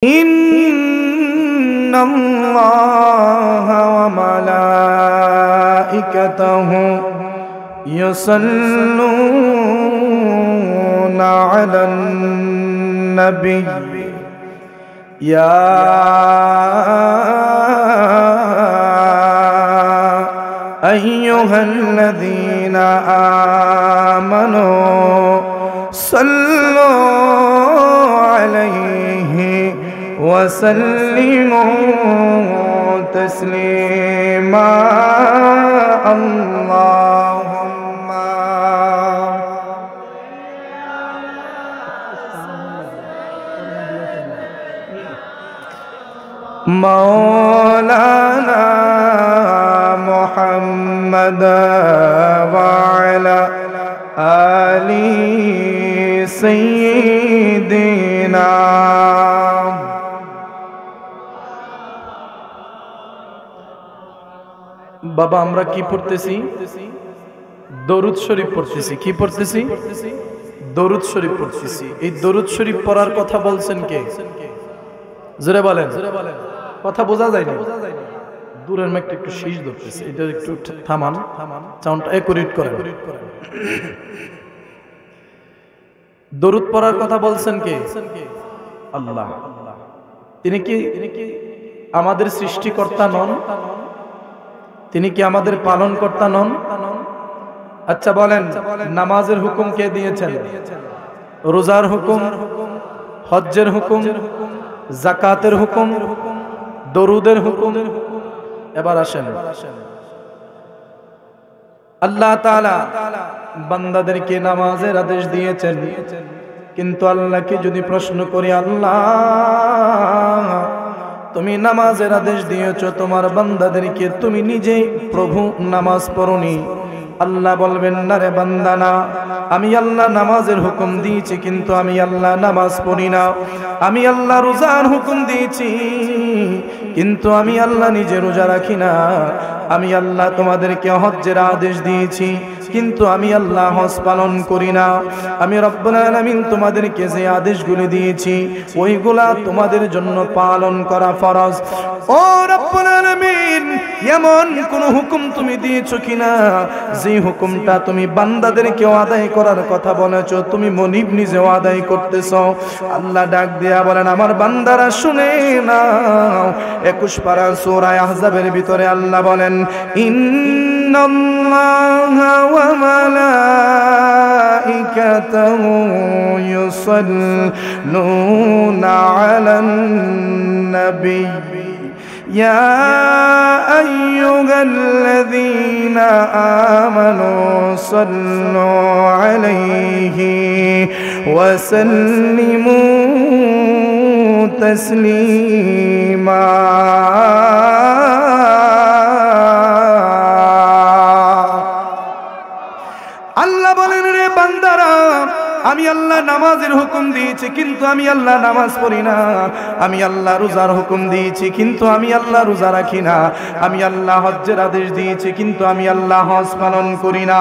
إن الله وملائكته يصلون على النبي يا أيها الذين آمنوا صلوا عليه وسلموا تسليما اللهم مولانا محمد وعلى آل سيدنا বাবা আমরা কি পড়তেছি দরুদ শরীফ পড়তেছি কি পড়তেছি দরুদ শরীফ পড়তেছি এই দরুদ শরীফ পড়ার কথা বলছেন কে জোরে বলেন কথা বোঝা যায় না দূরের মাইকটা একটু শীষ ধরতেছে এটা একটু থামান সাউন্ডটা একুরেট করেন দরুদ পড়ার কথা বলছেন কে আল্লাহ তিনি কি আমাদের সৃষ্টিকর্তা নন তিনি কি আমাদের পালনকর্তা নন আচ্ছা বলেন নামাজের হুকুম কে দিয়েছেন রোজার হুকুম হজ্জের হুকুম যাকাতের হুকুম দরুদের হুকুম এবার আসেন আল্লাহ তাআলা বান্দাদেরকে নামাজের আদেশ দিয়েছেন কিন্তু আল্লাহকে যদি প্রশ্ন করি আল্লাহ তুমি নামাজের আদেশ দিয়েছো তোমার বান্দাদেরকে তুমি নিজেই প্রভু নামাজ পড়নি আল্লাহ বলবেন না রে বান্দা না আমি আল্লাহ নামাজের হুকুম দিয়েছি কিন্তু আমি আল্লাহ নামাজ পড়ি না আমি আল্লাহ রোজার হুকুম দিয়েছি কিন্তু আমি আল্লাহ নিজে রোজা রাখি না আমি আল্লাহ তোমাদেরকে হজ্জের আদেশ দিয়েছি কিন্তু আমি আল্লাহ হজ পালন করি না আমি রব্বুল আলামিন তোমাদেরকে যে আদেশগুলো দিয়েছি ওইগুলা তোমাদের জন্য পালন করা ফরজ ও রব্বুল আলামিন এমন কোন হুকুম তুমি দিয়েছো কিনা যে হুকুমটা তুমি বান্দাদেরকে আদায় করার কথা বলেছো তুমি মনিব নিজেও আদায় করতেছো আল্লাহ ডাক দিয়া বলেন আমার বান্দারা শুনে নাও 21 পারা সূরা আহজাবের ভিতরে আল্লাহ বলেন ইন্নাল্লাহা ওয়া মালাইকাতাহু ইউসাল্লুনা আলান নবী يا أيها الذين آمنوا صلوا عليه وسلموا تسليما الله বলেন রে বান্দারা আমি আল্লাহ নামাজের হুকুম দিয়েছি কিন্তু আমি আল্লাহ নামাজ পড়ি না আমি আল্লাহ রোজার হুকুম দিয়েছি কিন্তু আমি আল্লাহ রোজা রাখি না আমি আল্লাহ হজ্জের আদেশ দিয়েছি কিন্তু আমি আল্লাহ হজ পালন করি না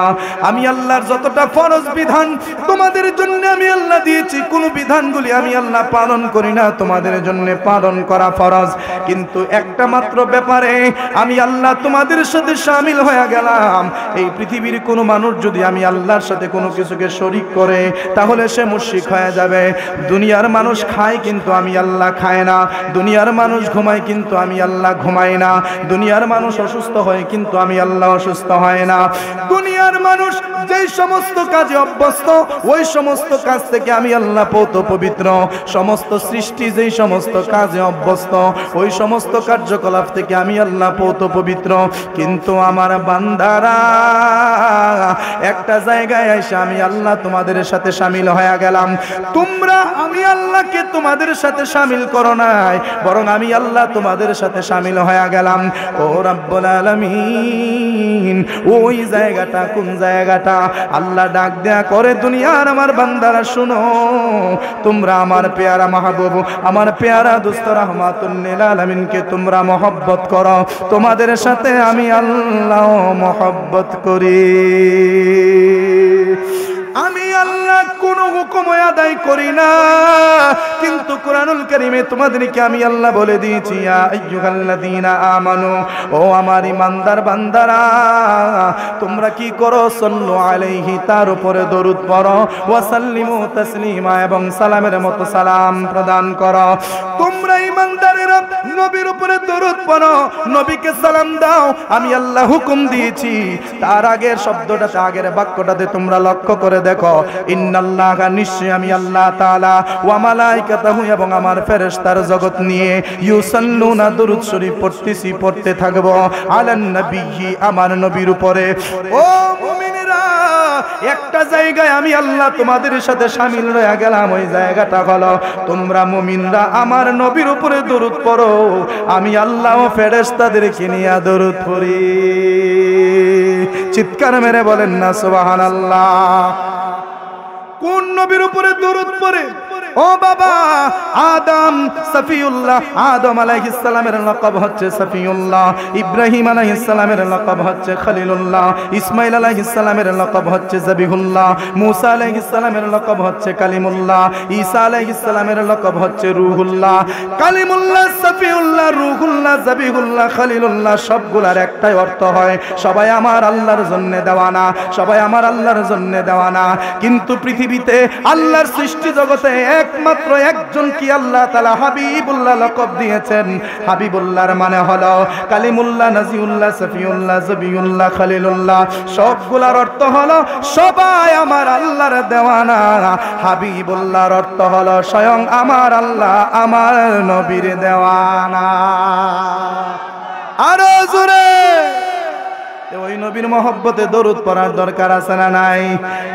আমি আল্লাহর যতটা ফরজ বিধান তোমাদের জন্য আমি আল্লাহ দিয়েছি কোন বিধানগুলি আমি আল্লাহ পালন করি না তোমাদের জন্য পালন করা ফরজ কিন্তু একটা মাত্র ব্যাপারে আমি আল্লাহ তোমাদের সাথে শামিল হয়ে গেলাম এই পৃথিবীর কোনো মানুষ যদি আমি আল্লাহর সাথে কোনো কিছুকে শরীক করে তাহলে সে মুশরিক হয়ে যাবে দুনিয়ার মানুষ খায় কিন্তু আমি আল্লাহ খায় না দুনিয়ার মানুষ ঘুমায় কিন্তু আমি আল্লাহ ঘুমাই না দুনিয়ার মানুষ অসুস্থ হয় কিন্তু আমি আল্লাহ অসুস্থ হয় না দুনিয়ার মানুষ যেই সমস্ত কাজে অভ্যস্ত ওই সমস্ত কাজ থেকে আমি আল্লাহ পবিত্র সমস্ত সৃষ্টি যেই সমস্ত কাজে অভ্যস্ত ওই সমস্ত কার্যকলাপ থেকে আমি আল্লাহ পবিত্র কিন্তু আমার বান্দারা একটা জায়গায় এসে আমি আল্লাহ তোমাদের সাথে শামিল হয়ে গেলাম তোমরা আমি আল্লাহকে তোমাদের সাথে শামিল করো নাই বরং আমি আল্লাহ তোমাদের সাথে শামিল হয়ে গেলাম ও রব্বুল আলামিন ওই জায়গাটা কোন জায়গাটা আল্লাহ ডাক দেয়া করে দুনিয়ার আমার বান্দারা শুনো তোমরা আমার পেয়ারা মাহবুব আমার পেয়ারা দোস্ত রাহমাতুল লিল আলামিনকে তোমরা মহব্বত করো তোমাদের সাথে আমি আল্লাহ মহব্বত করি আমি আল্লাহ কোনো হুকুম আদায় করি না, কিন্তু কোরআনুল কারীমে তোমাদেরকে আমি আল্লাহ বলে দিয়েছি, ইয়া আইয়ুহাল্লাযীনা আমানু, ও আমার ঈমানদার বান্দারা, তোমরা কি করো? সাল্লু আলাইহি, তার উপরে দরুদ পড়ো, ওয়া সাল্লিমু তাসলিমা, এবং সালামের মতো সালাম প্রদান করো। তোমরা ঈমানদারেরা নবীর উপরে দরুদ পড়ো, নবীকে সালাম দাও, আমি আল্লাহ হুকুম দিয়েছি। তার আগের শব্দটাতে, আগের বাক্যটাতে তোমরা লক্ষ্য করে দেখো, ইন্নাল্লাহা, নিশ্চয় আমি আল্লাহ তাআলা, ওয়া মালাইকাতাহু, এবং আমার ফেরেশতার জগৎ নিয়ে, ইউসাল্লুনা, দরুদ শরীফ পড়তেছি, পড়তে থাকবো, আলান নবিয়্যি, আমার নবীর উপরে। ও মুমিনেরা, একটা জায়গায় আমি আল্লাহ তোমাদের সাথে শামিল হয়ে গেলাম, ওই জায়গাটা হলো তোমরা মুমিনরা আমার নবীর উপরে দরুদ পড়ো, আমি আল্লাহ ও ফেরেশতাদেরকে নিয়ে দরুদ পড়ি। চিৎকার মেরে বলেন না সুবহানাল্লাহ। কোন নবীর উপরে দরুদ পড়ে? ও বাবা, আদম সফিউল্লাহ, আদম আলাইহিস সালামের লকব হচ্ছে সফিউল্লাহ, ইব্রাহিম আলাইহিস সালামের লকব হচ্ছে খলিলুল্লাহ, ইসমাঈল আলাইহিস সালামের লকব হচ্ছে জবিহুল্লাহ, মুসা আলাইহিস সালামের লকব হচ্ছে কালিমুল্লাহ, ঈসা আলাইহিস সালামের লকব হচ্ছে রূহুল্লাহ। কালিমুল্লাহ, সফিউল্লাহ, রূহুল্লাহ, জবিহুল্লাহ, খলিলুল্লাহ, সবগুলার একটাই অর্থ হয়, সবাই আমার আল্লাহর জন্য দেওয়ানা, সবাই আমার আল্লাহর জন্য দেওয়ানা। কিন্তু পৃথিবীতে আল্লাহর সৃষ্টি জগতে একমাত্র একজন কি আল্লাহ তাআলা হাবিবুল্লাহ লকব দিয়েছেন। হাবিবুল্লাহর মানে হলো কালিমুল্লাহ, নাজিউল্লাহ, সফিউল্লাহ, জবিউল্লাহ, খলিলুল্লাহ, সবগুলার অর্থ হলো সবাই আমার আল্লাহর দেওয়ানা। হাবিবুল্লাহর অর্থ হলো স্বয়ং আমার আল্লাহ আমার নবীর দেওয়ানা। আরো জোরে ওই নবীর মহব্বতে দরুদ পড়ার দরকার আছে না নাই?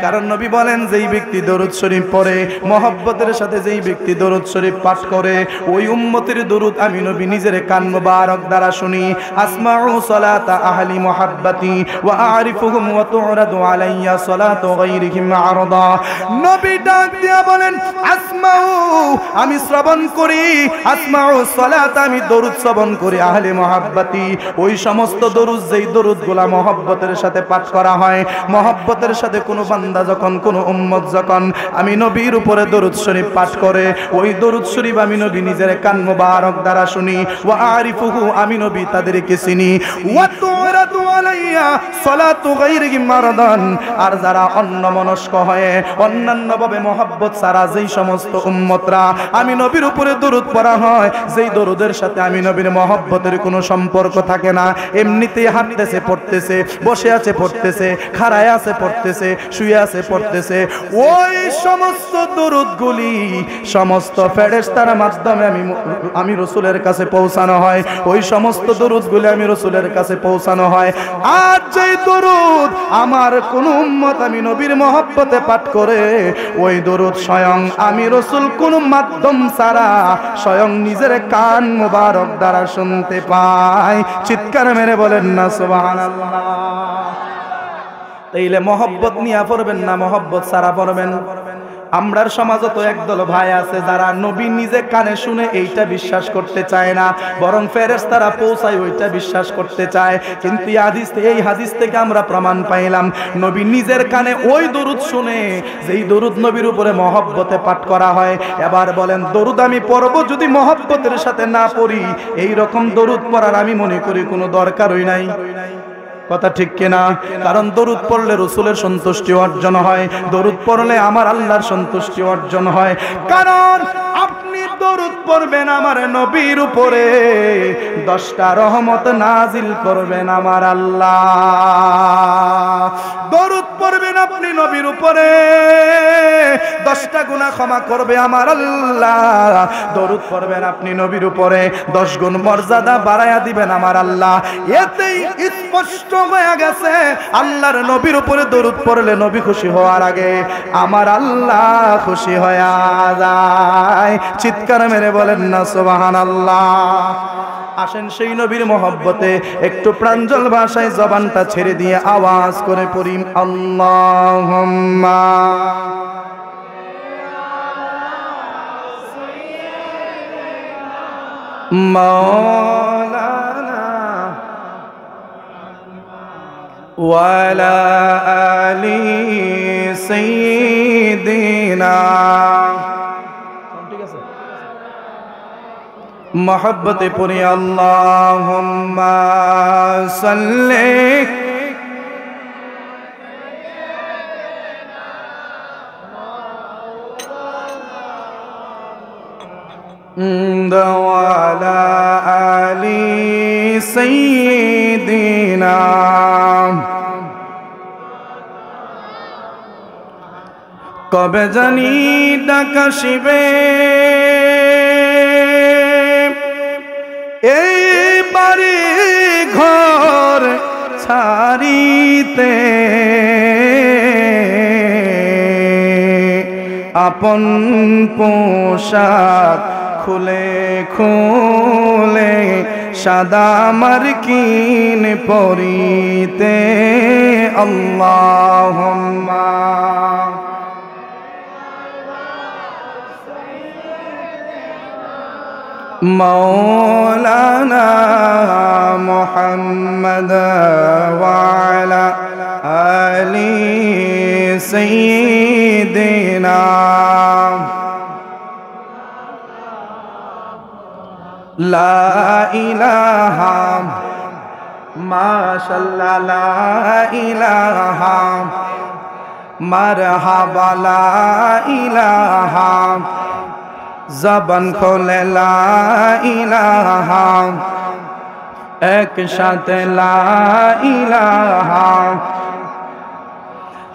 কারণ নবী বলেন, যেই ব্যক্তি দরুদ শরীফ পড়ে, মহব্বতের সাথে যেই ব্যক্তি দরুদ শরীফ পাঠ করে, ওই উম্মতের দরুদ আমি নবী নিজের কান মুবারক দ্বারা শুনি। আসমাউ সালাতা আহলি মুহাব্বতি ওয়া আরিফুহুম ওয়া তুরাদু আলাইয়া সালাতু গায়রিহিম আরদা। নবী ডাক দিয়া বলেন, আসমাউ, আমি শ্রবণ করি, আসমাউ সালাত, আমি দরুদ শ্রবণ করি, আহলি মুহাব্বতি, ওই সমস্ত দরুদ যেই দরুদগুলা মহব্বতের সাথে পাঠ করা হয়। মহব্বতের সাথে কোনো বান্দা যখন, কোনো উম্মত যখন আমি নবীর উপরে দরুদ শরীফ পাঠ করে, ওই দরুদ শরীফ আমি নবী নিজের কান মুবারক দ্বারা শুনি। ওয়া আরিফুহু, আমি নবী তাদেরকে চিনি। ওয়া তুরাদু আলাইয়া সালাতু গায়রিহিম মারদান, আর যারা অন্যমনস্ক হয়ে অন্যান্যভাবে মহব্বত ছাড়া যেই সমস্ত উম্মতরা আমি নবীর উপরে দরুদ পড়া হয়, যেই দরুদের সাথে আমি নবীর মহব্বতের কোনো সম্পর্ক থাকে না, এমনিতেই হাঁটতেছে, পড়তেছে, বসে আছে পড়তেছে, খাড়ায় আছে পড়তেছে, শুয়ে আছে পড়তেছে, ওই সমস্ত দরুদগুলি সমস্ত ফেরেশতার মাধ্যমে আমি রাসূলের কাছে পৌঁছানো হয়। ওই সমস্ত দরুদগুলি আমি রাসূলের কাছে পৌঁছানো হয়। আর যেই দরুদ আমার কোন উম্মত আমি নবীর মহব্বতে পাঠ করে, ওই দরুদ স্বয়ং আমি রাসূল কোন মাধ্যম ছাড়া স্বয়ং নিজের কান মুবারক দ্বারা শুনতে পাই। চিৎকার মেরে বলেন না সুবহানাল্লাহ। তাইলে মহব্বত নিয়ে পড়বেন না মহব্বত ছাড়া পড়বেন? আমরার সমাজে তো একদল ভাই আছে যারা নবী নিজে কানে শুনে এইটা বিশ্বাস করতে চায় না, বরং ফেরেশতারা পৌঁছায় ওইটা বিশ্বাস করতে চায়। কিন্তু এই হাদিস থেকে আমরা প্রমাণ পাইলাম, নবী নিজের কানে ওই দরুদ শুনে, যেই দরুদ নবীর উপরে মহব্বতে পাঠ করা হয়। এবার বলেন, দরুদ আমি পড়ব যদি মহব্বতের সাথে না পড়ি, এই রকম দরুদ পড়ার আমি মনে করি কোনো দরকারই নাই। কথা ঠিক কিনা? কারণ দরুদ পড়লে রাসূলের সন্তুষ্টি অর্জন হয়, দরুদ পড়লে আমার আল্লাহর সন্তুষ্টি অর্জন হয়। কারণ আপনি দরুদ পড়বেন আমার নবীর উপরে, 10টা রহমত নাজিল করবেন আমার আল্লাহ। দরুদ পড়বেন আপনি নবীর উপরে, 10টা গুনাহ ক্ষমা করবে আমার আল্লাহ। দরুদ পড়বেন আপনি নবীর উপরে, 10 গুণ মর্যাদা বাড়ায়া দিবেন আমার আল্লাহ। এতেই স্পষ্ট হয়ে গেছে, আল্লাহর নবীর উপরে দরুদ পড়লে নবী খুশি হওয়ার আগে আমার আল্লাহ খুশি হয়ে যায়। চিৎকার মেরে বলেন না সুবহানাল্লাহ। আসেন সেই নবীর মহব্বতে একটু প্রাঞ্জল ভাষায় জবানটা ছেড়ে দিয়ে আওয়াজ করে পড়ি, আল্লাহুম্মা মাওলানা وعلى آل سيدنا محبت پوری اللهم صل وعلى آل سيدنا কবে জানি ডাকা শিবে এই বাড়ি ঘর ছাড়িতে আপন পোশাক খুলে খুলে সাদা মার্কিন পরিতে আল্লাহুম্মা مولانا محمد وعلى آل سيدنا لا إله ما شاء الله لا إله مرحبا لا إله জবান খোলে লা ইলাহা একসাথে লা ইলাহা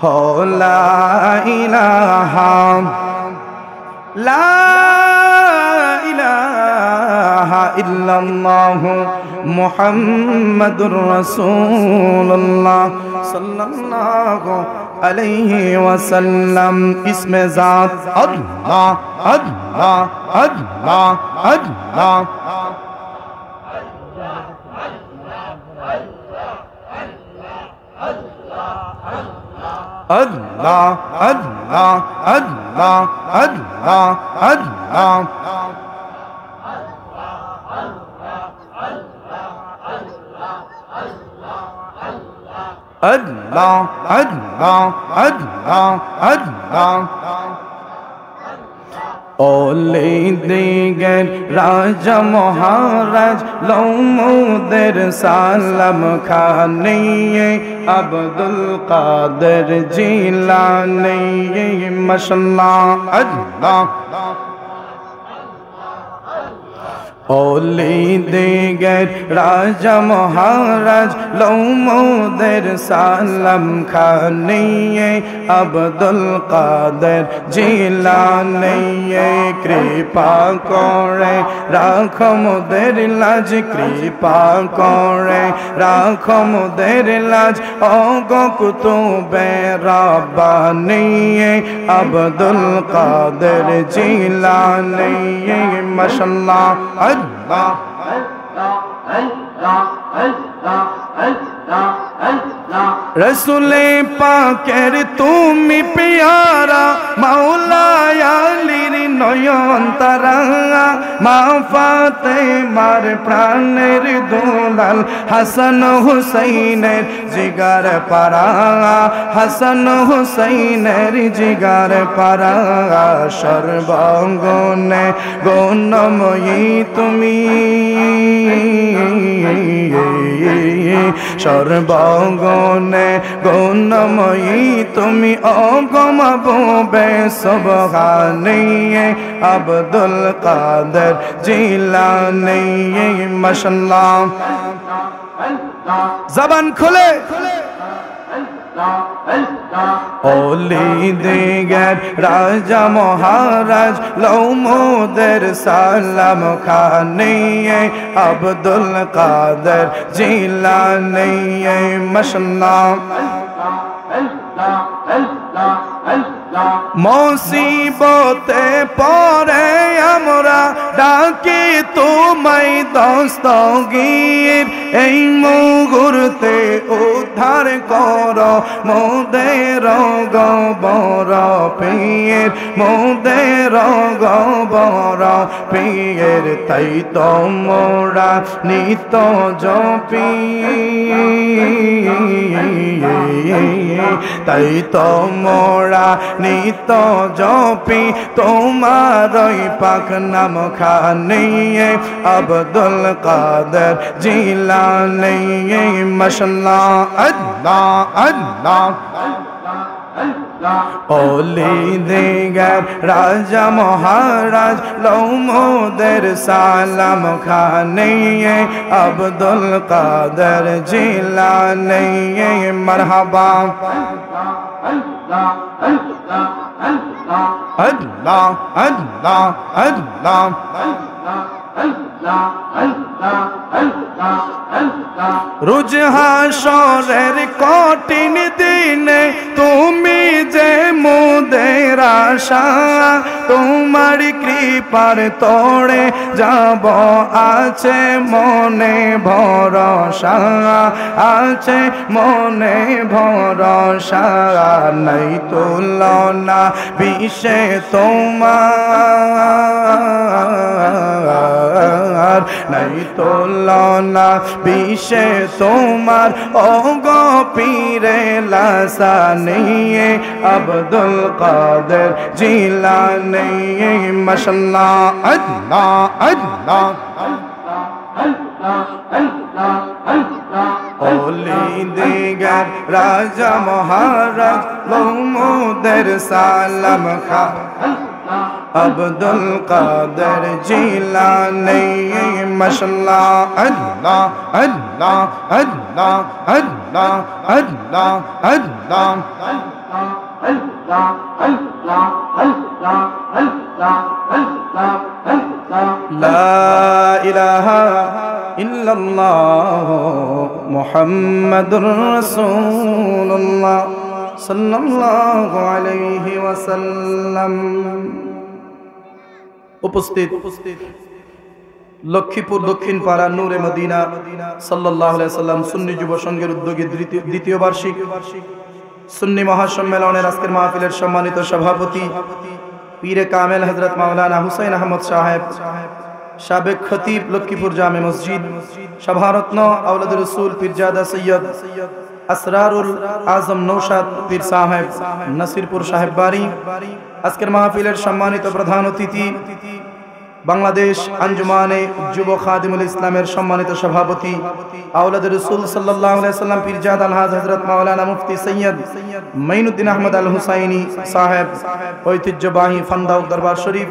হো লা ইলাহা লা ইলাহা ইল্লাল্লাহ মুহাম্মাদুর রাসূলুল্লাহ সাল্লাল্লাহু আলাইহি ওয়াসাল্লাম ইসমে জাত আল্লাহ আল্লাহ আল্লাহ আল্লাহ আল্লাহ আল্লাহ আল্লাহ আল্লাহ আল্লাহ Allah, Allah, Allah, Allah. ওলি দিগের রাজা মহারাজ লৌমুদের সালাম খানিয়ে আব্দুল কাদের জিলানী মাশাআল্লাহ আল্লাহ ওলি দিগের রাজা মহারাজ লৌমুদের সালাম খানিয়ে আব্দুল কাদের জিলানী কৃপা করে রাখো মোদের লাজ কৃপা করে রাখো মোদের লাজ ওগো কুতুবে রাব্বানী আব্দুল কাদের জিলানী মাশাআল্লাহ Allah Allah Allah Allah Allah Allah রসুলে পাকের তুমি পিয়ারা মাওলা আলীর নয়ন তারা মা ফাতেমার প্রাণের দুলাল হাসান হুসাইনের জিগার পারা হাসান হুসাইনের জিগার পারা সর্বগুণে গুণময়ী তুমি সর্বগুণে গুণময়ী তুমি অগমবে সুবহানী আব্দুল কাদের জিলানী মাশাআল্লাহ জবান খুলে ওলি দিগের রাজা মহারাজ লৌমুদের সালাম খানিয়ে আব্দুল কাদের জিলানী মাশাআল্লাহ মুসিবতে পড়ে আমরা ডাকি তোমায় দস্তগীর, এই মুহূর্তে উদ্ধার করো মোদের গবর পীর, মোদের গবর পীর। তাই তোমরা নিত জপি, তাই তোমরা নিত জপি তোমারই পাক নাম খানি আব্দুল কাদের জিলানী। মাশাআল্লাহ আল্লাহ আল্লাহ ওলি দিগার রাজা মহারাজ লৌমোদের সালাম খানি আব্দুল কাদের জিলানী। মারহাবা আল্লাহ আল্লাহ আল্লাহ রোজ হাসরের কঠিন দিনে তুমি যে মোদের আশা, তোমার কৃপার তোড়ে যাব আছে মনে ভরসা, আছে মনে ভরসা। নাই তুলনা বিশ্বে তোমার, নাই তুলনা বিশ্বে তোমার। ও গো পীরে লাসানী আব্দুল কাদের জিলানী। মাশাআল্লাহ আল্লাহ আল্লাহ ওলি দিগার রাজা মহারাজ লৌমোদের সালাম খা আব্দুল কাদের জিলানী। মাশাআল্লাহ আল্লাহ আল্লাহ আল্লাহ আল্লাহ আল্লাহ আল্লাহ লা ইলাহা ইল্লাল্লাহ মুহাম্মাদুর রাসূলুল্লাহ সাল্লাল্লাহু আলাইহি ওয়াসাল্লাম। উপস্থিত লক্ষ্মীপুর দক্ষিণ পাড়া নূরে মদিনা সাল্লাল্লাহু আলাইহি ওয়াসাল্লাম সুন্নি যুব সংঘের উদ্যোগে দ্বিতীয় বার্ষিক সুন্নি মহাসম্মেলনের আজকের মাহফিলের সম্মানিত সভাপতি পীরে কামেল হযরত মাওলানা হুসাইন আহমদ সাহেব, সাবেক খতিব লক্ষ্মীপুর জামে মসজিদ, সভারত্ন আওলাদ রাসূল পীরজাদা সৈয়দ আসরারুল আজম নৌশাদ পীর সাহেব নাসিরপুর সাহেব বাড়ি, আজকের মাহফিলের সম্মানিত প্রধান অতিথি বাংলাদেশ আঞ্জুমানে যুব খাদিমুল ইসলামের সম্মানিত সভাপতি আওলাদ রাসূল সাল্লাল্লাহু আলাইহি ওয়াসাল্লাম পীরজাদা আলহাজ হযরত মাওলানা মুফতি সৈয়দ মাইনুদ্দিন আহমদ আল হুসাইনি সাহেব, ঐতিহ্যবাহী ফান্দাউক দরবার শরীফ।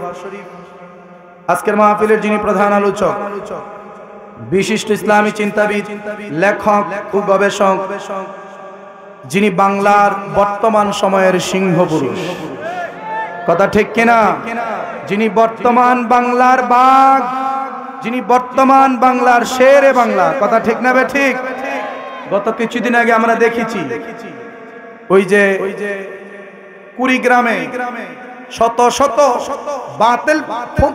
আজকের মাহফিলের যিনি প্রধান আলোচক, বিশিষ্ট ইসলামী চিন্তাবিদ, লেখক ও গবেষক, যিনি বাংলার বর্তমান সময়ের সিংহ পুরুষ, কথা ঠিক কিনা? যিনি বর্তমান বাংলার বাঘ, যিনি বর্তমান বাংলার শেরে বাংলা, কথা ঠিক না বে ঠিক? গত কিছুদিন আগে আমরা দেখেছি ওই যে কুড়িগ্রামে শত শত বাতিল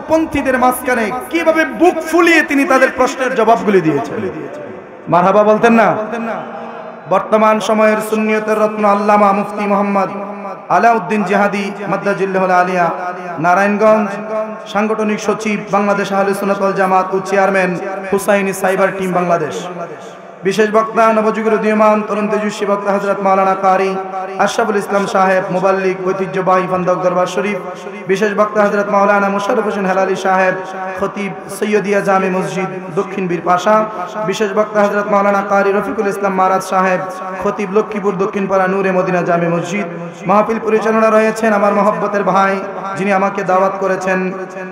পন্থীদের মাঝখানে কিভাবে বুক ফুলিয়ে তিনি তাদের প্রশ্নের জবাবগুলি দিয়েছেন। মারহাবা বলতেন না? বর্তমান সময়ের সুন্নিয়তের রত্ন আল্লামা মুফতি মোহাম্মদ আলাউদ্দিন জিহাদি মাদ্দাজিল্লাহুল আলিয়া, নারায়ণগঞ্জ, সাংগঠনিক সচিব বাংলাদেশ আহলে সুন্নাত ওয়াল জামাত ও chairman Hussaini cyber team Bangladesh. বিশেষ বক্তা নবযুগের উদীয়মান তরুণ তেজস্বী বক্তা হযরত মাওলানা কারি আশরাফুল ইসলাম সাহেব, মুবাল্লিগ, ঐতিহ্যবাহী ফান্দাউক দরবার শরীফ। বিশেষ বক্তা হযরত মাওলানা মুশাররফ হোসেন হেলালি সাহেব, খতিব সৈয়দিয়া জামে মসজিদ দক্ষিণ বীরপাশা। বিশেষ বক্তা হযরত মাওলানা কারি রফিকুল ইসলাম মারাদ সাহেব, খতিব লক্ষ্মীপুর দক্ষিণ পাড়া নূরে মদিনা জামে মসজিদ। মাহফিল পরিচালনা রয়েছেন আমার মহব্বতের ভাই, যিনি আমাকে দাওয়াত করেছেন,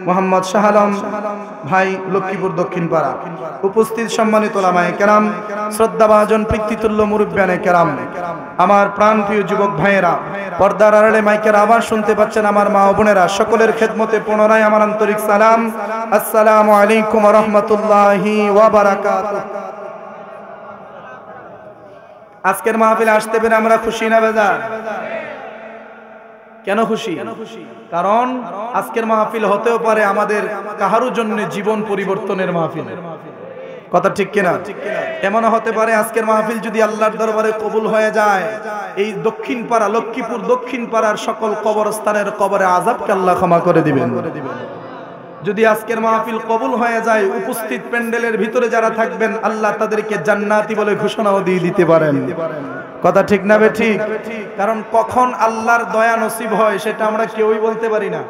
মোহাম্মদ শাহ আলম ভাই, লক্ষ্মীপুর দক্ষিণ পাড়া। উপস্থিত সম্মানিত উলামায়ে কেরাম, শ্রদ্ধাভাজন পিতৃতুল্য মুরব্বিয়ানে কেরাম, আমার প্রাণপ্রিয় যুবক ভাইয়েরা, পর্দার আড়ালে মাইকের আওয়াজ শুনতে পাচ্ছেন আমার মা ও বোনেরা, সকলের খেদমতে পুনরায় আমার আন্তরিক সালাম। আসসালামু আলাইকুম ওয়া রাহমাতুল্লাহি ওয়া বারাকাতুহু। আজকের মাহফিলে আসতে পেরে আমরা খুশি না বেজার? কেন খুশি? কারণ আজকের মাহফিল হতেও পারে আমাদের কাহারও জন্য জীবন পরিবর্তনের মাহফিল। কথা ঠিক কিনা? এমনও হতে পারে আজকের মাহফিল যদি আল্লাহর দরবারে কবুল হয়ে যায়, এই দক্ষিণ পাড়া লক্ষ্মীপুর দক্ষিণ পাড়ার সকল কবরস্থানের কবরে আযাবকে আল্লাহ ক্ষমা করে দিবেন। যদি আজকের মাহফিল কবুল হয়ে যায়, উপস্থিত প্যান্ডেলের ভিতরে যারা থাকবেন আল্লাহ তাদেরকে জান্নাতি বলে ঘোষণাও দিয়ে দিতে পারেন। কথা ঠিক না বে ঠিক? কারণ কখন আল্লাহর দয়া নসিব হয় সেটা আমরা কেউই বলতে পারি না।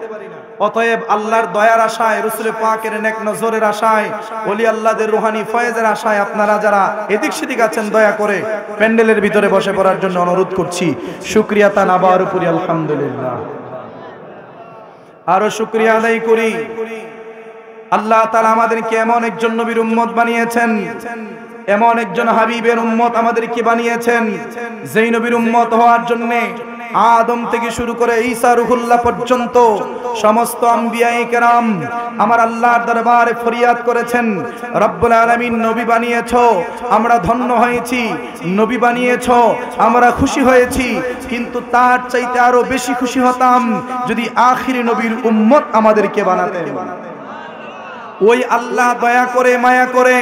অতএব আল্লাহর দয়ার আশায়, রাসূল পাকের নেক নজরের আশায়, ওলি আল্লাহদের রুহানি ফয়েজের আশায় আপনারা যারা এদিক সেদিক আছেন দয়া করে প্যান্ডেলের ভিতরে বসে পড়ার জন্য অনুরোধ করছি। শুকরিয়া তান আবার উপরি আলহামদুলিল্লাহ। আরো শুকরিয়া আদায় করি, আল্লাহ তাআলা আমাদেরকে এমন একজন নবীর উম্মত বানিয়েছেন, এমন একজন হাবিবের উম্মত আমাদেরকে বানিয়েছেন, যেই নবীর উম্মত হওয়ার জন্য আদম থেকে শুরু করে ঈসা রুহুল্লাহ পর্যন্ত সমস্ত আম্বিয়ায়ে কেরাম আমার আল্লাহর দরবারে ফরিয়াদ করেছেন, রব্বুল আলামিন নবী বানিয়েছো আমরা ধন্য হয়েছি, নবী বানিয়েছো আমরা খুশি হয়েছি, কিন্তু তার চাইতে আরো বেশি খুশি হতাম যদি আখিরি নবীর উম্মত আমাদেরকে বানাতেন। ওই আল্লাহ দয়া করে মায়া করে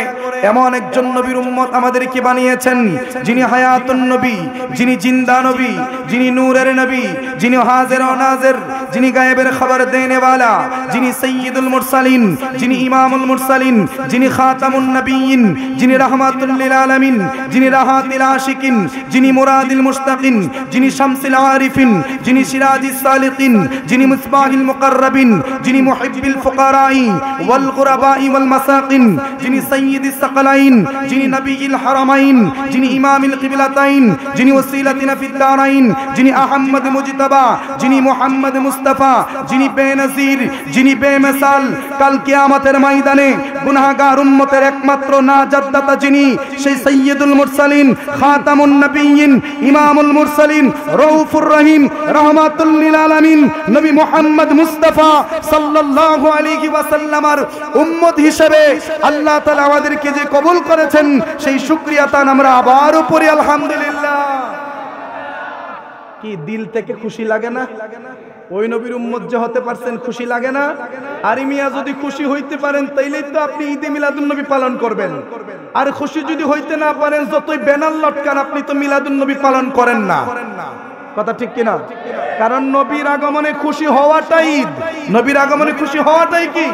এমন একজন নবীর উম্মত আমাদেরকে বানিয়েছেন, যিনি হায়াতুন নবী, যিনি জিন্দা নবী, যিনি নূরের নবী, যিনি হাজির ও নাজির, যিনি গায়েবের খবর দেনে वाला, যিনি সাইয়্যিদুল মুরসালিন, যিনি ইমামুল মুরসালিন, যিনি খাতামুন নবিয়্যিন, যিনি রাহমাতুল লিল আলামিন, যিনি রাহাতিল আশিকিন, যিনি মুরাদিল মুশতাকিন, যিনি শামসুল আরিফিন, যিনি সিরাজিস সালিকিন, যিনি মুসবাহিল মুকাররাবিন, যিনি মুহিব্বিল ফুকারাই ওয়াল গুরাবাই ওয়াল মাসাকিন, যিনি সাইয়্যিদিস সাকালাইন, যিনি নবীল হারামাইন, যিনি ইমামিল কিবলাতাইন, যিনি ওসিলাতিনা ফিদ দারাইন, যিনি আহমদ মুজতাবা, যিনি মুহাম্মদ মুস্তাফা, যিনি বেনজির, যিনি বেমিসাল, কাল কিয়ামতের ময়দানে গুনাহগার উম্মতের একমাত্র নাজাতদাতা যিনি, সেই সাইয়্যিদুল মুরসালিন, খাতামুন নবিয়্যিন, ইমামুল মুরসালিন, রউফুর রহিম, রাহমাতুল লিল আলামিন নবী মুহাম্মদ মুস্তাফা সাল্লাল্লাহু আলাইহি ওয়াসাল্লামের উম্মত হিসেবে আল্লাহ তাআলা আমাদেরকে যে কবুল করেছেন সেই শুকরিয়া তান আমরা আবারও পড়ি আলহামদুলিল্লাহ। কি দিল থেকে খুশি লাগে না? ওই নবীর উম্মত যে হতে পারছেন খুশি লাগে না? আর মিয়া যদি খুশি হইতে পারেন তাইলেই তো আপনি ঈদে মিলাদুন নবী পালন করবেন। আর খুশি যদি হইতে না পারেন যতই ব্যানার লটকান আপনি তো মিলাদুন নবী পালন করেন না। কথা ঠিক কিনা? কারণ নবীর আগমনে খুশি হওয়াটাই ঈদ, নবীর আগমনে খুশি হওয়াটাই কি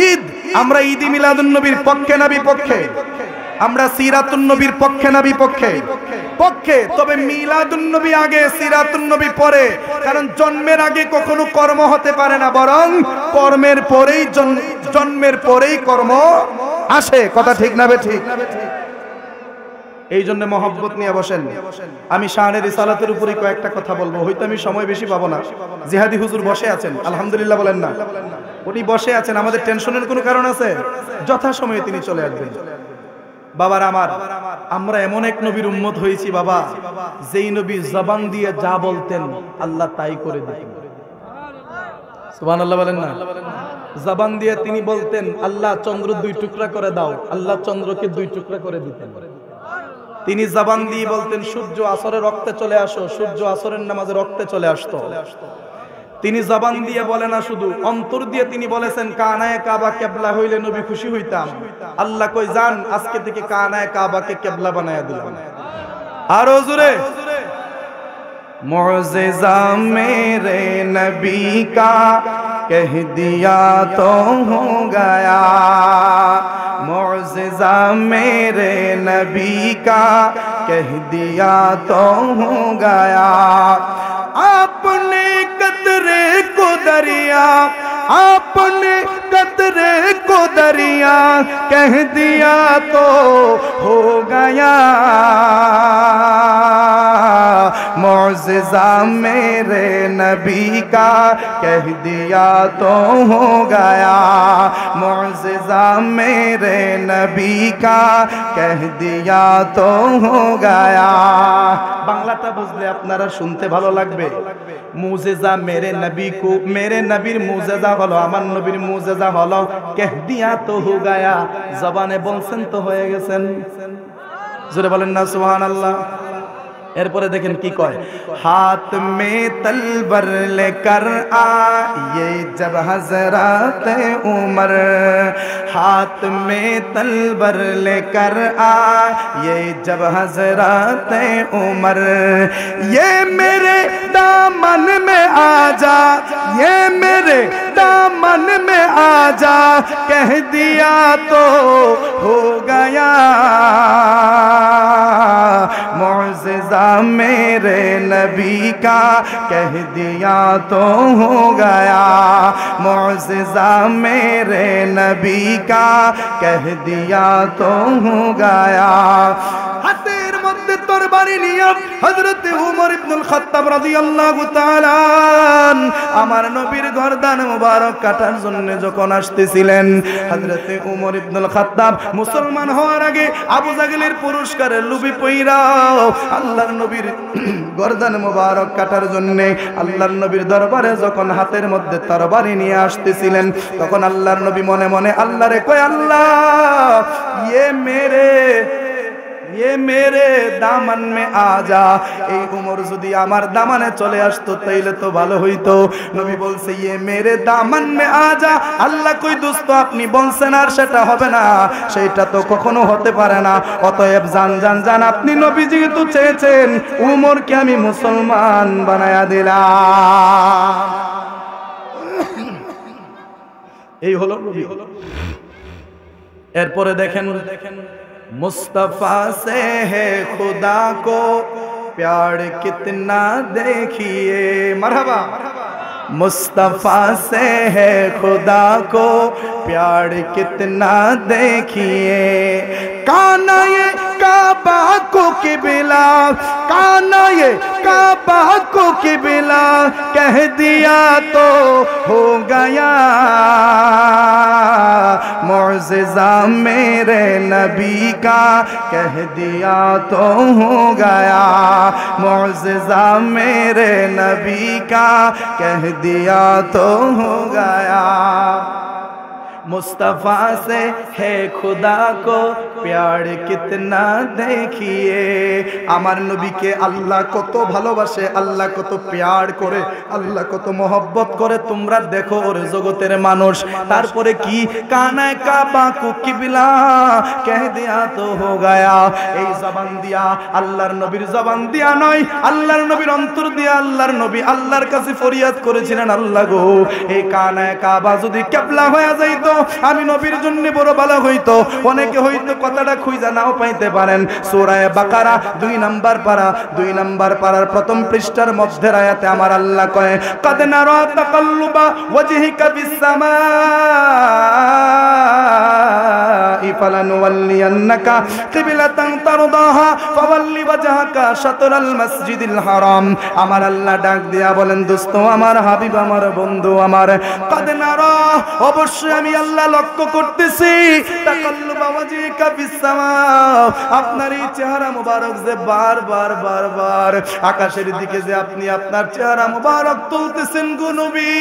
ঈদ। আমরা ঈদে মিলাদুন নবীর পক্ষে না বিপক্ষে? আমরা সিরাতুন নবীর পক্ষে না বিপক্ষে? পক্ষে। তবে মিলাদুন নবী আগে, সিরাতুন নবী পরে। কারণ জন্মের আগে কখনো কর্ম হতে পারে না, বরং কর্মের পরেই জন্মের পরেই কর্ম আসে। কথা ঠিক না বে ঠিক? এই জন্য মহব্বত নিয়ে বসেন। আমি শানে রিসালাতের উপরে কয়েকটা কথা বলবো, হয়তো আমি সময় বেশি পাবো না। জিহাদি হুজুর বসে আছেন, আলহামদুলিল্লাহ বলেন না? উনি বসে আছেন, আমাদের টেনশনের কোনো কারণ আছে? যথাসময়ে তিনি চলে আসবেন। বাবার আমার, আমরা এমন এক নবীর উম্মত হয়েছি বাবা, যেই নবী জবান দিয়ে যা বলতেন আল্লাহ তাই করে দিতেন। সুবহানাল্লাহ বলেন না? জবান দিয়ে তিনি বলতেন আল্লাহ চন্দ্র দুই টুকরা করে দাও, আল্লাহ চন্দ্রকে দুই টুকরা করে দিতেন। তিনি জবান দিয়ে বলতেন সূর্য আসরের রক্তে চলে আসো, সূর্য আসরের নামাজে রক্তে চলে আসতো। তিনি জবান দিয়ে বলে না, শুধু অন্তর দিয়ে তিনি বলেছেন কানায়ে কাবা কিবলা হইলে নবী খুশি হইতাম। আল্লাহ কই জান আজকে থেকে কানায়ে কাবাকে কিবলা বানায়া দিলাম। আর হুজুরে মুজিজা মেরে নবী কা কহ দিয়া তো হো গয়া, मुअज़्ज़िज़ा मेरे नबी का कह दिया तो हो गया। आपने कतरे को दरिया, आपने कतरे को दरिया कह दिया तो हो गया। मुअज़्ज़िज़ा मेरे नबी का कह दिया तो हो गया। मुअज़्ज़िज़ा मेरे नबी का कह दिया तो हो गया। বাংলাটা বুঝলে আপনারা শুনতে ভালো লাগবে। মুজিজা মেরে নবী কো, মেরে নবীর মুজিজা হলো, আমার নবীর মুজিজা হলো কহ দিয়া তো হো গায়া, জবানে বলছেন তো হয়ে গেছেন। জোরে বলেন না সুবহানাল্লাহ। এরপরে দেখেন কি কয়, হাত মে তলবার লেকর আয়ে জব হযরত উমর, হাত মে তলবার লেকর আয়ে জব হযরত উমর, ये मेरे दामन में आजा, ये मेरे दामन में आजा, कह दिया तो हो गया मुअज़्ज़ा मेरे नबी का, कह दिया तो हो गया मुअज़्ज़ा मेरे नबी का, कह दिया तो हो गया। হাতের মধ্যে তরবারি নিয়ে হযরত উমর ইবনুল খাত্তাব রাদিয়াল্লাহু তাআলা আমার নবীর গর্দান মোবারক কাটার জন্য যখন আসতেছিলেন, হযরত উমর ইবনুল খাত্তাব মুসলমান হওয়ার আগে আবু জাহেলের পুরস্কারের লোভী পইরা আল্লাহর নবীর গর্দান মোবারক কাটার জন্য আল্লাহর নবীর দরবারে যখন হাতের মধ্যে তরবারি নিয়ে আসতেছিলেন, তখন আল্লাহর নবী মনে মনে আল্লাহরে কয়, আল্লাহ ये मेरे दामन में आजा, এই উমর যদি আমার দামানে চলে আসতো তাইলে তো ভালো হইতো। নবী বলছে ये मेरे दामन में आजा, আল্লাহ কই দোস্ত আপনি বলছেন আর সেটা হবে না, সেটা তো কখনো হতে পারে না। অতএব জান জান জান আপনি নবী যেহেতু চেয়েছেন উমরকে আমি মুসলমান বানায়া দিলাম। এই হলো নবী। এরপরে দেখেন, मुस्तफा से है खुदा को प्यार कितना देखिए, मरहबा। मुस्तफा से है खुदा को प्यार कितना देखिए, काना ये काबा को किबला, काना ये काबा को किबला, कह दिया तो हो गया मुअज़्ज़ा मेरे नबी का, कह दिया तो हो गया मुअज़्ज़ा मेरे नबी का, कह दिया तो हो गया। मुस्तफा से है खुदा को प्यार कितना देखिए, আমার নবীকে আল্লাহ কত ভালোবাসে, আল্লাহ কত প্যার করে, আল্লাহ কত মহব্বত করে তোমরা দেখো ওরে জগতের মানুষ। তারপরে কি, কানায় কাবা কো কিবলা কহ দিয়া তো হো গায়া, এই জবান দিয়া আল্লাহর নবীর জবান দিয়া নয়, আল্লাহর নবীর অন্তর দিয়া আল্লাহর নবী আল্লাহর কাছে ফরিয়াদ করেছিলেন, আল্লাহ গো এই কানায় কাবা যদি কিবলা হয়ে যাইতো আমি নবীর জন্য বড় ভালো হইতো। অনেকে হয়তো কথাটা খুঁজা নাও পাইতে পারেন, সূরা বাকারা 2 নম্বর পারা 2 নম্বর পারার প্রথম পৃষ্ঠার মধ্যের আয়াতে আমার আল্লাহ কয়, কাদ নারা তাকাল্লুবা ওয়াজহিকা ফিস সামা ফালানুওয়াল্লিয়ান্নাকা কিবলাতান তারদাহা ফাওয়াল্লি ওয়াজহাকা শাতরাল মসজিদিল হারাম। আমার আল্লাহ ডাক দিয়া বলেন, দোস্ত আমার, হাবিব আমার, বন্ধু আমার, কাদ নারা অবশ্যই আমি আল্লাহ লক্ষ্য করতেছি, তাকাল্লুবা ওয়াজহিকা ফিস সামা, আপনার এই চেহারা মোবারক যে বারবার বারবার আকাশের দিকে যে আপনি আপনার চেহারা মোবারক তুলতেছেন গো নবী,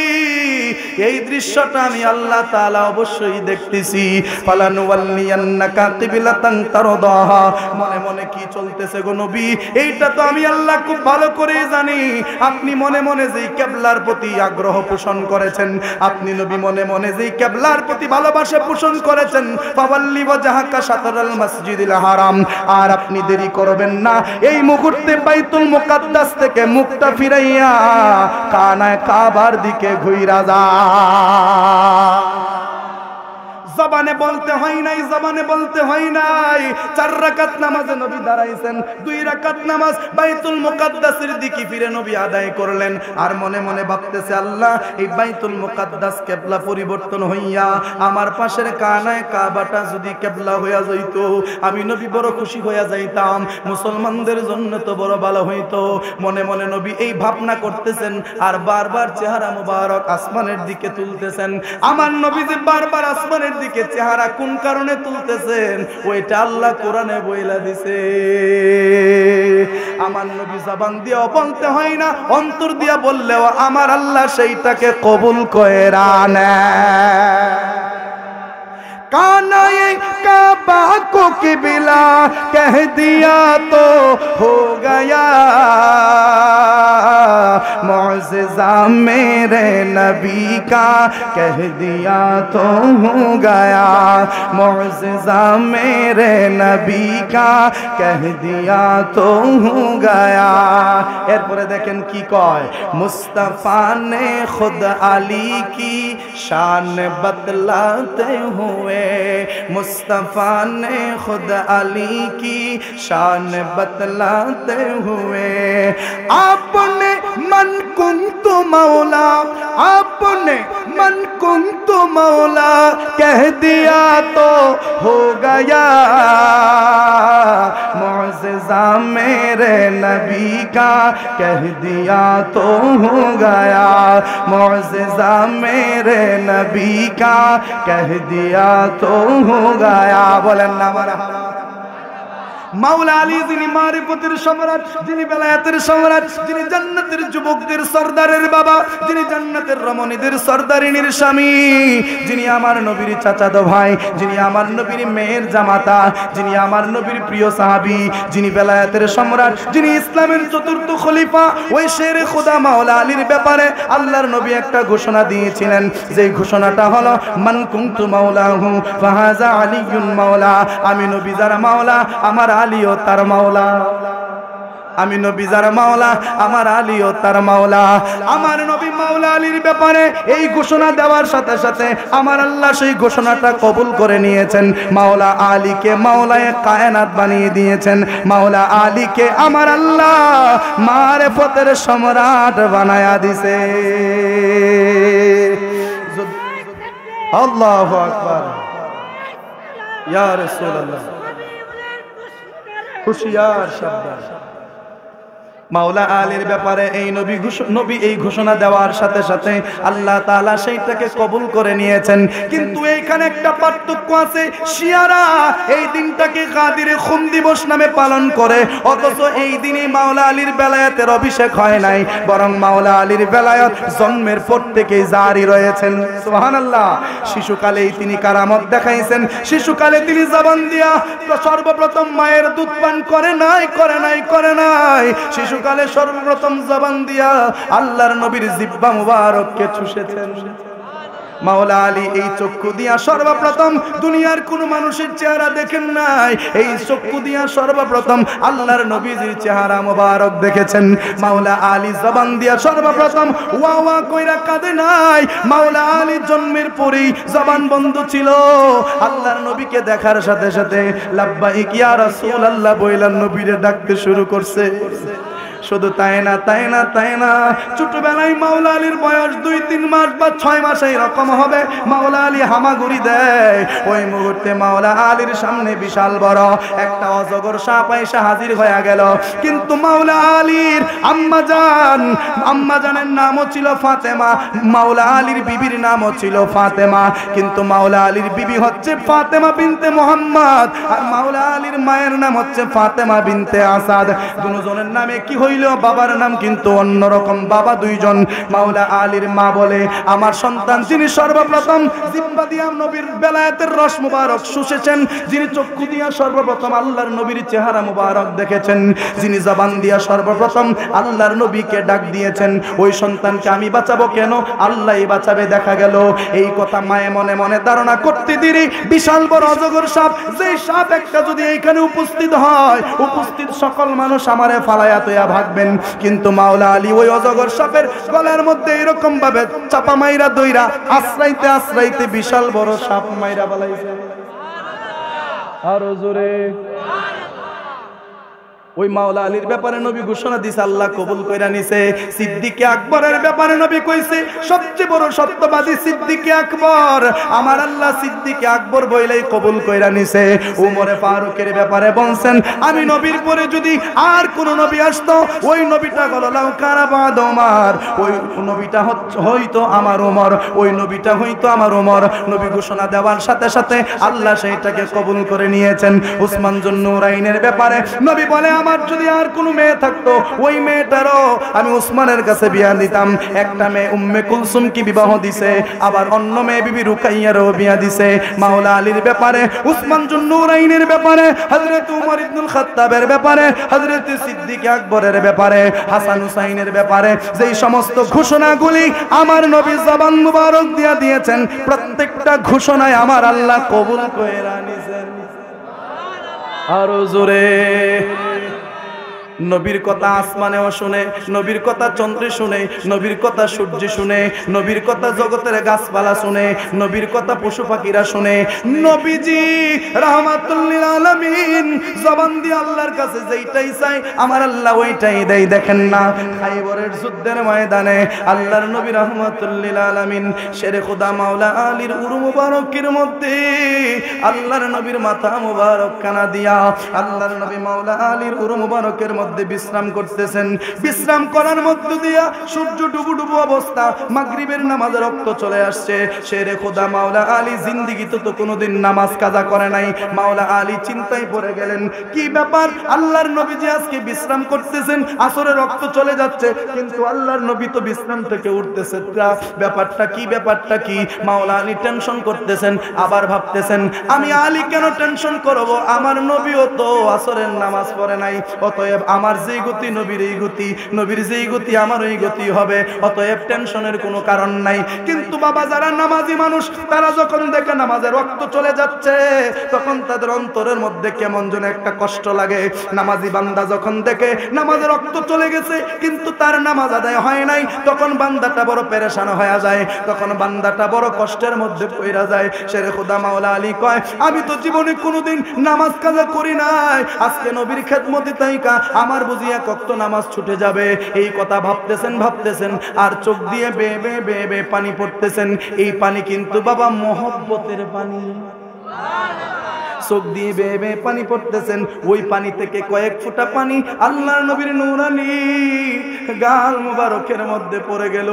এই দৃশ্যটা আমি আল্লাহ তাআলা অবশ্যই দেখতেছি। ফালানুওয়াল্লিয়ান্নাকা কিবলাতান তারদাহা, মনে মনে কি চলতেছে গো নবী এইটা তো আমি আল্লাহ খুব ভালো করেই জানি। আপনি মনে মনে যেই কিবলার প্রতি আগ্রহ পোষণ করেছেন, আপনি নবী মনে মনে যেই কিবলার প্রতি ভালোবাসা পোষণ করেছেন, ফাওয়াল্লি ওয়াজহাকা শাতরাল মসজিদিল হারাম, আর আপনি দেরি করবেন না, এই মুহূর্তে বাইতুল মুকাদ্দাস থেকে মুখটা ফিরাইয়া কানায় কাবার দিকে ঘুইরা যা। জবানে বলতে হয় নাই, জবানে বলতে হয় নাই। 4 রাকাত নামাজে নবী দাঁড়াইছেন, 2 রাকাত নামাজ বাইতুল মুকাদ্দাসের দিকে ফিরে নবী আদায় করলেন, আর মনে মনে ভাবতেছে, আল্লাহ এই বাইতুল মুকাদ্দাস কিবলা পরিবর্তন হইয়া আমার পাশের কানায় কাবাটা যদি কিবলা হইয়া যাইতো আমি নবী বড় খুশি হইয়া যাইতাম, মুসলমানদের জন্য তো বড় ভালো হইতো। মনে মনে নবী এই ভাবনা করতেছেন, আর বারবার চেহারা মুবারক আসমানের দিকে তুলতেছেন। আমার নবী যে বারবার আসমানের দিকে চেহারা কোন কারণে তুলতেছেন ওইটা আল্লাহ কোরআনে বইলা দিছে। আমার নবী জবান দিয়া বলতে হয় না, অন্তর দিয়া বললেও আমার আল্লাহ সেইটাকে কবুল কইরা নেয়। कानाए काबा को किबला कह दिया तो हो गया मौजिज़ा मेरे नबी का कह दिया तो हो गया मौजिज़ा मेरे नबी का कह दिया तो हो गया एरपरे देखें की कय मुस्तफ़ा ने खुद अली की शान बतलाते हुए मुस्तफ़ा ने खुद अली की शान बतलाते हुए आपने मन कुंतु मौला आपने मन कुंतु मौला कह दिया तो हो गया मौजिज़ा मेरे नबी का कह दिया तो हो गया मौजिज़ा मेरे नबी का कह दिया तो हो गया बोलें ना मरहबा मौला अली जिनी मारिफतेर सम्राट जिनी बेलायतेर सम्राट जिनी জান্নাতের যুবকদের সরদারের বাবা যিনি জান্নাতের রমণীদের সরদারিনীর স্বামী যিনি আমার নবীর চাচাতো ভাই যিনি আমার নবীর মেয়ের জামাতা যিনি আমার নবীর প্রিয় সাহাবী যিনি বেলায়েতের সম্রাট যিনি ইসলামের চতুর্থ খলিফা ওই শেরে খোদা মাওলা আলীর ব্যাপারে আল্লাহর নবী একটা ঘোষণা দিয়েছিলেন যেই ঘোষণাটা হলো মান কুনতু মাওলাহু ফাহাযা আলিয়ুন মাওলা আমি নবী যার মাওলা আমার আলীও তার মাওলা আমি নবী যার মাওলা আমার আলীও তার মাওলা আমার নবী মাওলা আলীর ব্যাপারে এই ঘোষণা দেওয়ার সাথে সাথে আমার আল্লাহ সেই ঘোষণাটা কবুল করে নিয়েছেন মাওলা আলীকে মাওলায়ে কায়নাত বানিয়ে দিয়েছেন মাওলা আলীকে আমার আল্লাহ মারিফতের সম্রাট বানায়া দিয়েছে আল্লাহু আকবার ইয়া রাসূলুল্লাহ হুশিয়ার সাবধান মাওলা আলীর ব্যাপারে এই নবী এই ঘোষণা দেওয়ার সাথে সাথে আল্লাহ তাআলা সেইটাকে কবুল করে নিয়েছেন কিন্তু এইখানে একটা পার্থক্য আছে শিয়ারা এই দিনটাকে কাদিরে খুন দিবস নামে পালন করে অথচ এই দিনে মাওলা আলীর বেলায়েতের অভিষেক হয় নাই বরং মাওলা আলীর বেলায়েত জন্মের পর থেকেই জারি রয়েছেন সুবহানাল্লাহ শিশুকালেই তিনি কারামত দেখাইছেন শিশুকালে তিনি জবান দিয়া সর্বপ্রথম মায়ের দুধ পান করে নাই শিশু কালে সর্বপ্রথম জবান দিয়া আল্লাহর নবীর জিহ্বা মুবারককে চুষেছেন মাওলা আলী এই চক্ষু দিয়া সর্বপ্রথম দুনিয়ার কোন মানুষের চেহারা দেখেন নাই এই চক্ষু দিয়া সর্বপ্রথম আল্লাহর নবীর চেহারা মুবারক দেখেছেন মাওলা আলী জবান দিয়া সর্বপ্রথম ওয়া ওয়া কইরা কাঁদে নাই মাওলা আলী জন্মের পরেই জবান বন্ধ ছিল আল্লাহর নবীকে দেখার সাথে সাথে লাব্বাইক ইয়া রাসূলুল্লাহ বইলার নবীরে ডাকতে শুরু করছে শুধু তাই না ছোটবেলায় মাওলা আলীর বয়স 2-3 মাস বা 6 মাস এরকম হবে মাওলা আলী হামাগুড়ি দেয় ওই মুহূর্তে মাওলা আলীর সামনে বিশাল বড় একটা অজগর সাপ এসে হাজির হয়ে গেল কিন্তু মাওলা আলীর আম্মাজানের নামও ছিল ফাতেমা মাওলা আলীর বিবির নামও ছিল ফাতেমা কিন্তু মাওলা আলীর বিবি হচ্ছে ফাতেমা বিনতে মুহাম্মদ আর মাওলা আলীর মায়ের নাম হচ্ছে ফাতেমা বিনতে আসাদ দুজনের নামে কি হইল বাবার নাম কিন্তু অন্যরকম বাবা দুইজন মাওলা আলীর মা বলে আমার সন্তান যিনি সর্বপ্রথম জিহ্বা দিয়া নবীর বেলায়েতের রস মুবারক শুষেছেন যিনি চক্ষু দিয়া সর্বপ্রথম আল্লাহর নবীর চেহারা মুবারক দেখেছেন যিনি জবান দিয়া সর্বপ্রথম আল্লাহর নবীকে ডাক দিয়েছেন ওই সন্তানকে আমি বাঁচাবো কেন আল্লাহই বাঁচাবে দেখা গেল এই কথা মায়ে মনে মনে ধারণা করতে দেরি বিশাল বড় অজগর সাপ যেই সাপ একটা যদি এইখানে উপস্থিত হয় উপস্থিত সকল মানুষ আমারে ফালায়া তৈয়া ভাগবেন কিন্তু মাওলা আলী ওই অজগর সাপের গলার মধ্যে এরকম ভাবে চাপা মাইরা দইরা আশ্রাইতে বিশাল বড় সাপ মাইরা বলাইছে আর জোরে ওই মাওলা আলীর ব্যাপারে নবী ঘোষণা দিয়েছে আল্লাহ কবুল কইরা নিছে সিদ্দিকে আকবরের ব্যাপারে নবী কইছে সবচেয়ে বড় সত্যবাদী সিদ্দিকে আকবর আমার আল্লাহ সিদ্দিকে আকবর বইলেই কবুল কইরা নিছে উমরে ফারুকের ব্যাপারে বলছেন আমি নবীর পরে যদি আর কোন নবী আসতো ওই নবীটা হলো লাউকারা বাদ ওমর ওই নবীটা হয়তো আমার ওমর ওই নবীটা হয়তো আমার ওমর নবী ঘোষণা দেওয়ার সাথে সাথে আল্লাহ সেইটাকে কবুল করে নিয়েছেন উসমান জুন্নুরাইনের ব্যাপারে নবী বলে আমার যদি আর কোনো মেয়ে থাকতো ওই মেয়েটারও আমি উসমানের কাছে বিয়া দিতাম। একটা মেয়ে উম্মে কুলসুমকে বিবাহ দিছে, আবার অন্য মেয়ে বিবি রুকাইয়ারও বিয়া দিছে। মাওলা আলীর ব্যাপারে, উসমান জুন্নুরাইনের ব্যাপারে, হযরত উমর ইবনুল খাত্তাবের ব্যাপারে, হযরত সিদ্দিক আকবরের ব্যাপারে, হাসান হুসাইনের ব্যাপারে যেই সমস্ত ঘোষণাগুলি আমার নবী জবান মুবারক দিয়া দিয়েছেন, প্রত্যেকটা ঘোষণায় আমার আল্লাহ কবুল কইরা নিছেন। আরো জোরে। নবীর কথা আসমানেও শুনে, নবীর কথা চন্দ্রে শুনে, নবীর কথা সূর্যে শুনে, নবীর কথা জগতের গাছপালা শুনে, নবীর কথা পশু পাখিরা শুনে। নবীজি রাহমাতুল লিল আলামিন জবান দিয়ে আল্লাহর কাছে যেইটাই চাই আমার আল্লাহ ওইটাই দেয়। দেখেন না খাইবরের যুদ্ধের ময়দানে আল্লাহর নবী রাহমাতুল লিল আলামিন শেরে খোদা মাওলা আলীর উরু মুবারকের মধ্যে আল্লাহর নবীর মাথা মুবারক কানা দিয়া আল্লাহর নবী মাওলা আলীর উরু মুবারকের মধ্যে বিশ্রাম করতেছেন। বিশ্রাম করার মধ্য দিয়া সূর্য ডুবু ডুবু অবস্থা, মাগরিবের নামাজে রক্ত চলে আসছে। শেরে খোদা মাওলা আলী জিন্দেগিতে তো কোনোদিন নামাজ কাজা করে নাই। মাওলা আলী চিন্তায় পড়ে গেলেন, কি ব্যাপার আল্লাহর নবী যে আজকে বিশ্রাম করতেছেন, আসরে রক্ত চলে যাচ্ছে, কিন্তু আল্লাহর নবী তো বিশ্রাম থেকে উঠতেছে, ব্যাপারটা কি, ব্যাপারটা কি? মাওলা আলী টেনশন করতেছেন, আবার ভাবতেছেন আমি আলী কেন টেনশন করব, আমার নবীও তো আসরের নামাজ পড়ে নাই, অতএব আমার যেই গতি নবীর এই গতি, নবীর যেই গতি আমার ওই গতি হবে, অতএব টেনশনের কোনো কারণ নাই। কিন্তু বাবা যারা নামাজি মানুষ তারা যখন দেখে নামাজে রক্ত চলে যাচ্ছে তখন তাদের অন্তরের মধ্যে কেমন যেন একটা কষ্ট লাগে। নামাজি বান্দা যখন দেখে নামাজে রক্ত চলে গেছে কিন্তু তার নামাজ আদায় হয় নাই, তখন বান্দাটা বড় পেরেশান হয়ে যায়, তখন বান্দাটা বড় কষ্টের মধ্যে পড়ে যায়। শেরে খোদা মাওলা আলী কয় আমি তো জীবনে কোনোদিন নামাজ কাজা করি নাই, আজকে নবীর খেদমতে তাইকা আমার বুঝি এক ওয়াক্ত নামাজ ছুটে যাবে। এই কথা ভাবতেছেন ভাবতেছেন আর চোখ দিয়ে বে বে বে বে পানি পড়তেছেন। এই পানি কিন্তু বাবা মহব্বতের পানি। চোখ দিয়ে বেয়ে বেয়ে পানি পড়তেছেন। ওই পানি থেকে কয়েক ফোঁটা পানি আল্লাহর নবীর নূরানি গাল মুবারকের মধ্যে পড়ে গেল।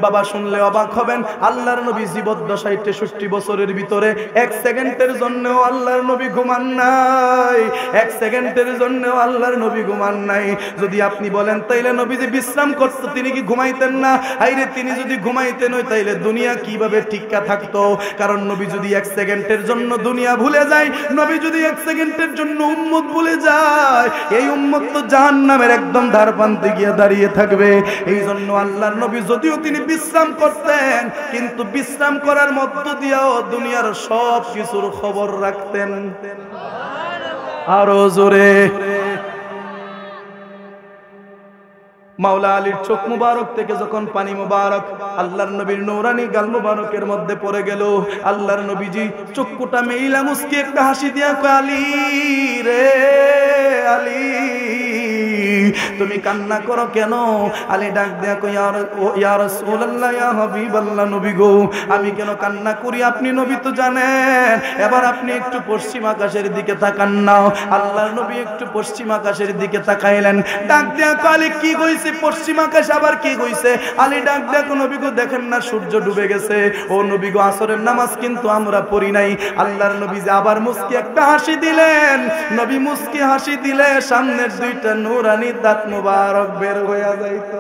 বাবা শুনলে অবাক হবেন, আল্লাহর নবী জীবদ্দশায় 63 বছরের ভিতরে এক সেকেন্ডের জন্যও আল্লাহর নবী ঘুমান নাই, এক সেকেন্ডের জন্যও আল্লাহর নবী ঘুমান নাই। যদি আপনি বলেন তাইলে নবী যে বিশ্রাম করতো তিনি কি ঘুমাইতেন না? আইরে তিনি যদি ঘুমাইতেন হয় তাইলে দুনিয়া কিভাবে টিক্কা থাকতো? কারণ নবী যদি এক সেকেন্ডের জন্য দুনিয়া ভুলে যায়, নবী যদি এক সেকেন্ডের জন্য উম্মত ভুলে যায়, এই উম্মত তো জাহান্নামের একদম ধারপ্রান্তে গিয়ে দাঁড়িয়ে থাকবে। এই জন্য আল্লাহর নবী যদিও তিনি বিশ্রাম করতেন কিন্তু বিশ্রাম করার মধ্য দিয়েও দুনিয়ার সব কিছুর খবর রাখতেন। আরো জোরে। মাওলা আলীর চোখ মুবারক থেকে যখন পানি মুবারক আল্লাহর নবীর নূরানি গাল মুবারকের মধ্যে পড়ে গেল, আল্লাহর নবীজি চক্ষুটা মেইলা মুস্কি একটা হাসি দিয়া কয় আলী রে আলী তুমি কান্না করো কেন? আলী ডাক দেয়া কই ইয়া রাসূলুল্লাহ ইয়া হাবিবাল্লাহ নবী গো আমি কেন কান্না করি আপনি নবী তো জানেন। এবার আপনি একটু পশ্চিম আকাশের দিকে তাকান না। আল্লাহর নবী একটু পশ্চিম আকাশের দিকে তাকাইলেন, ডাক দেয়া কয় আলী কি কইছে পশ্চিম আকাশ আবার কি কইছে? আলী ডাক দেয়া কয় নবী গো দেখেন না সূর্য ডুবে গেছে। ও নবী গো আসরের নামাজ কিন্তু আমরা পড়ি নাই। আল্লাহর নবী যে আবার মুস্কি একটা হাসি দিলেন, নবী মুস্কি হাসি দিলে সামনের দুইটা নূরানি দাঁত মুবারক বের হইয়া যাইতো।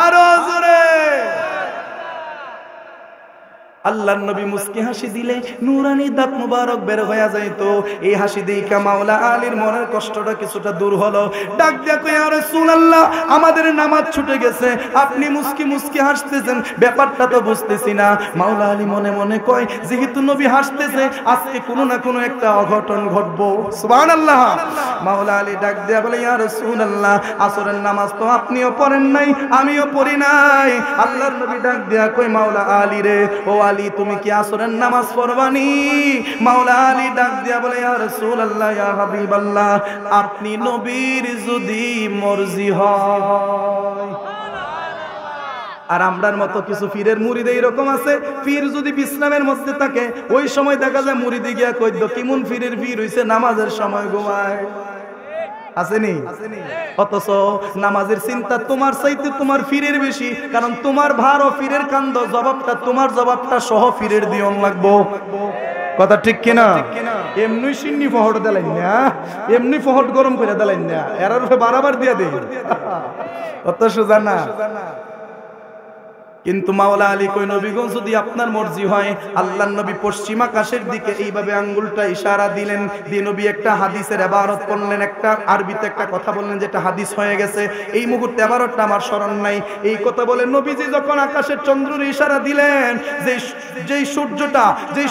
আরো জোরে। আল্লাহর নবী মুস্কি হাসি দিলে নূরানি দাঁত মুবারক বের হইয়া যাইতো। এই হাসি দেখা মাওলা আলীর মনের কষ্টটা কিছুটা দূর হলো। ডাক দিয়া কই ইয়া রাসূলুল্লাহ আমাদের নামাজ ছুটে গেছে, আপনি মুস্কি মুস্কি হাসতেছেন, ব্যাপারটা তো বুঝতেছি না। মাওলা আলী মনে মনে কয় যেহেতু নবী হাসতেছে আজকে কোনো না কোনো একটা অঘটন ঘটবো। সুবহানাল্লাহ। মাওলা আলী ডাক দিয়া বলে ইয়া রাসূলুল্লাহ আসরের নামাজ তো আপনিও পড়েন নাই আমিও পড়ি নাই। আল্লাহর নবী ডাক দিয়া কই মাওলা আলী রে, ও আলী তুমি কি আসরের নামাজ পড়বানি? মাওলা আলী ডাক দিয়া বলে ইয়া রাসূলুল্লাহ ইয়া হাবিবাল্লাহ আপনি নবীর যদি মর্জি হয়। আর আমরার মতো কিছু পীরের মুরিদ এইরকম আছে, পীর যদি বিশ্রামের মধ্যে থাকে ওই সময় দেখা যায় মুরিদে গিয়া কইতো কেমন পীরের পীর হইছে নামাজের সময় ঘুমায়। আসেনি? অথচ নামাজের চিন্তা তোমার চাইতে তোমার ফিরের বেশি, কারণ তোমার ভার ও ফিরের কান্দ জবাবটা তোমার জবাবটা সহ ফিরের দিয়ন লাগবো। কথা ঠিক কিনা? এমনি সিন্নি ফহট দিলেন না, এমনি ফহট গরম করে দিলেন না, এর উপরে বারবার দিয়ে দেয়, অত সোজা না। কিন্তু মাওলা আলী কই নবীগণ যদি আপনার মর্জি হয়, আল্লাহর নবী পশ্চিম আকাশের দিকে এইভাবে আঙ্গুলটা ইশারা দিলেন, দিয়ে নবী একটা হাদিসের ইবারত পড়লেন, একটা আরবিতে একটা কথা বললেন যেটা হাদিস হয়ে গেছে, এই মুহূর্তে ইবারতটা আমার স্মরণ নাই। এই কথা বলে নবীজি যখন আকাশের চন্দ্রের ইশারা দিলেন, যেই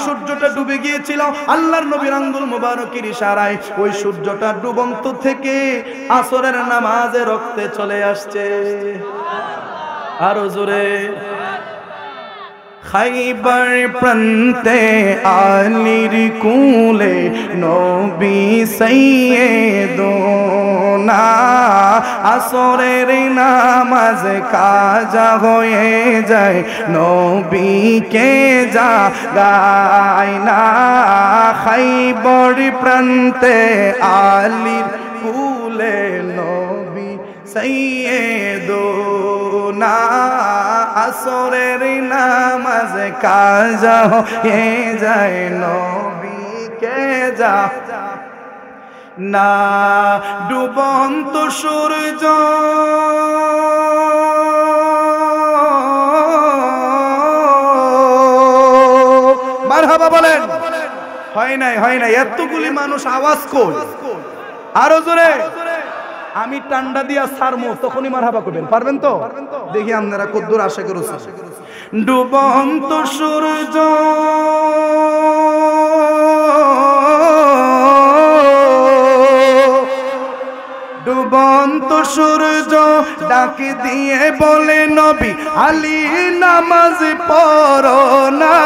সূর্যটা ডুবে গিয়েছিল আল্লাহর নবীর আঙ্গুল মোবারকের ইশারায়, ওই সূর্যটা ডুবন্ত থেকে আসরের নামাজে রক্তে চলে আসছে। আরো জোরে। খাইবার প্রান্তে আলীর কুলে নবী সাইয়্যিদুনা, আসরের নামাজ কাজা হয়ে যায়, নবীকে জাগায় না। খাইবার প্রান্তে আলীর কুলে নবী সাইয়্যিদুনা, আসরের নামাজ কাজা হয়ে যায়, নবীকে যা না। ডুবন্ত সূর্য মারহাবা বলেন। হয় নাই, এতগুলি মানুষ আওয়াজ কই, আরো জোরে। আমি টান্ডা দিয়া সারমো, তখনই মারহাবা করবেন, পারবেন তো? দেখি আপনারা কদ্দুর আশা করছেন। ডুবন্ত সূর্য ডুবন্ত সূর্য ডাক দিয়ে বলে নবী আলী নামাজ পড়ো না,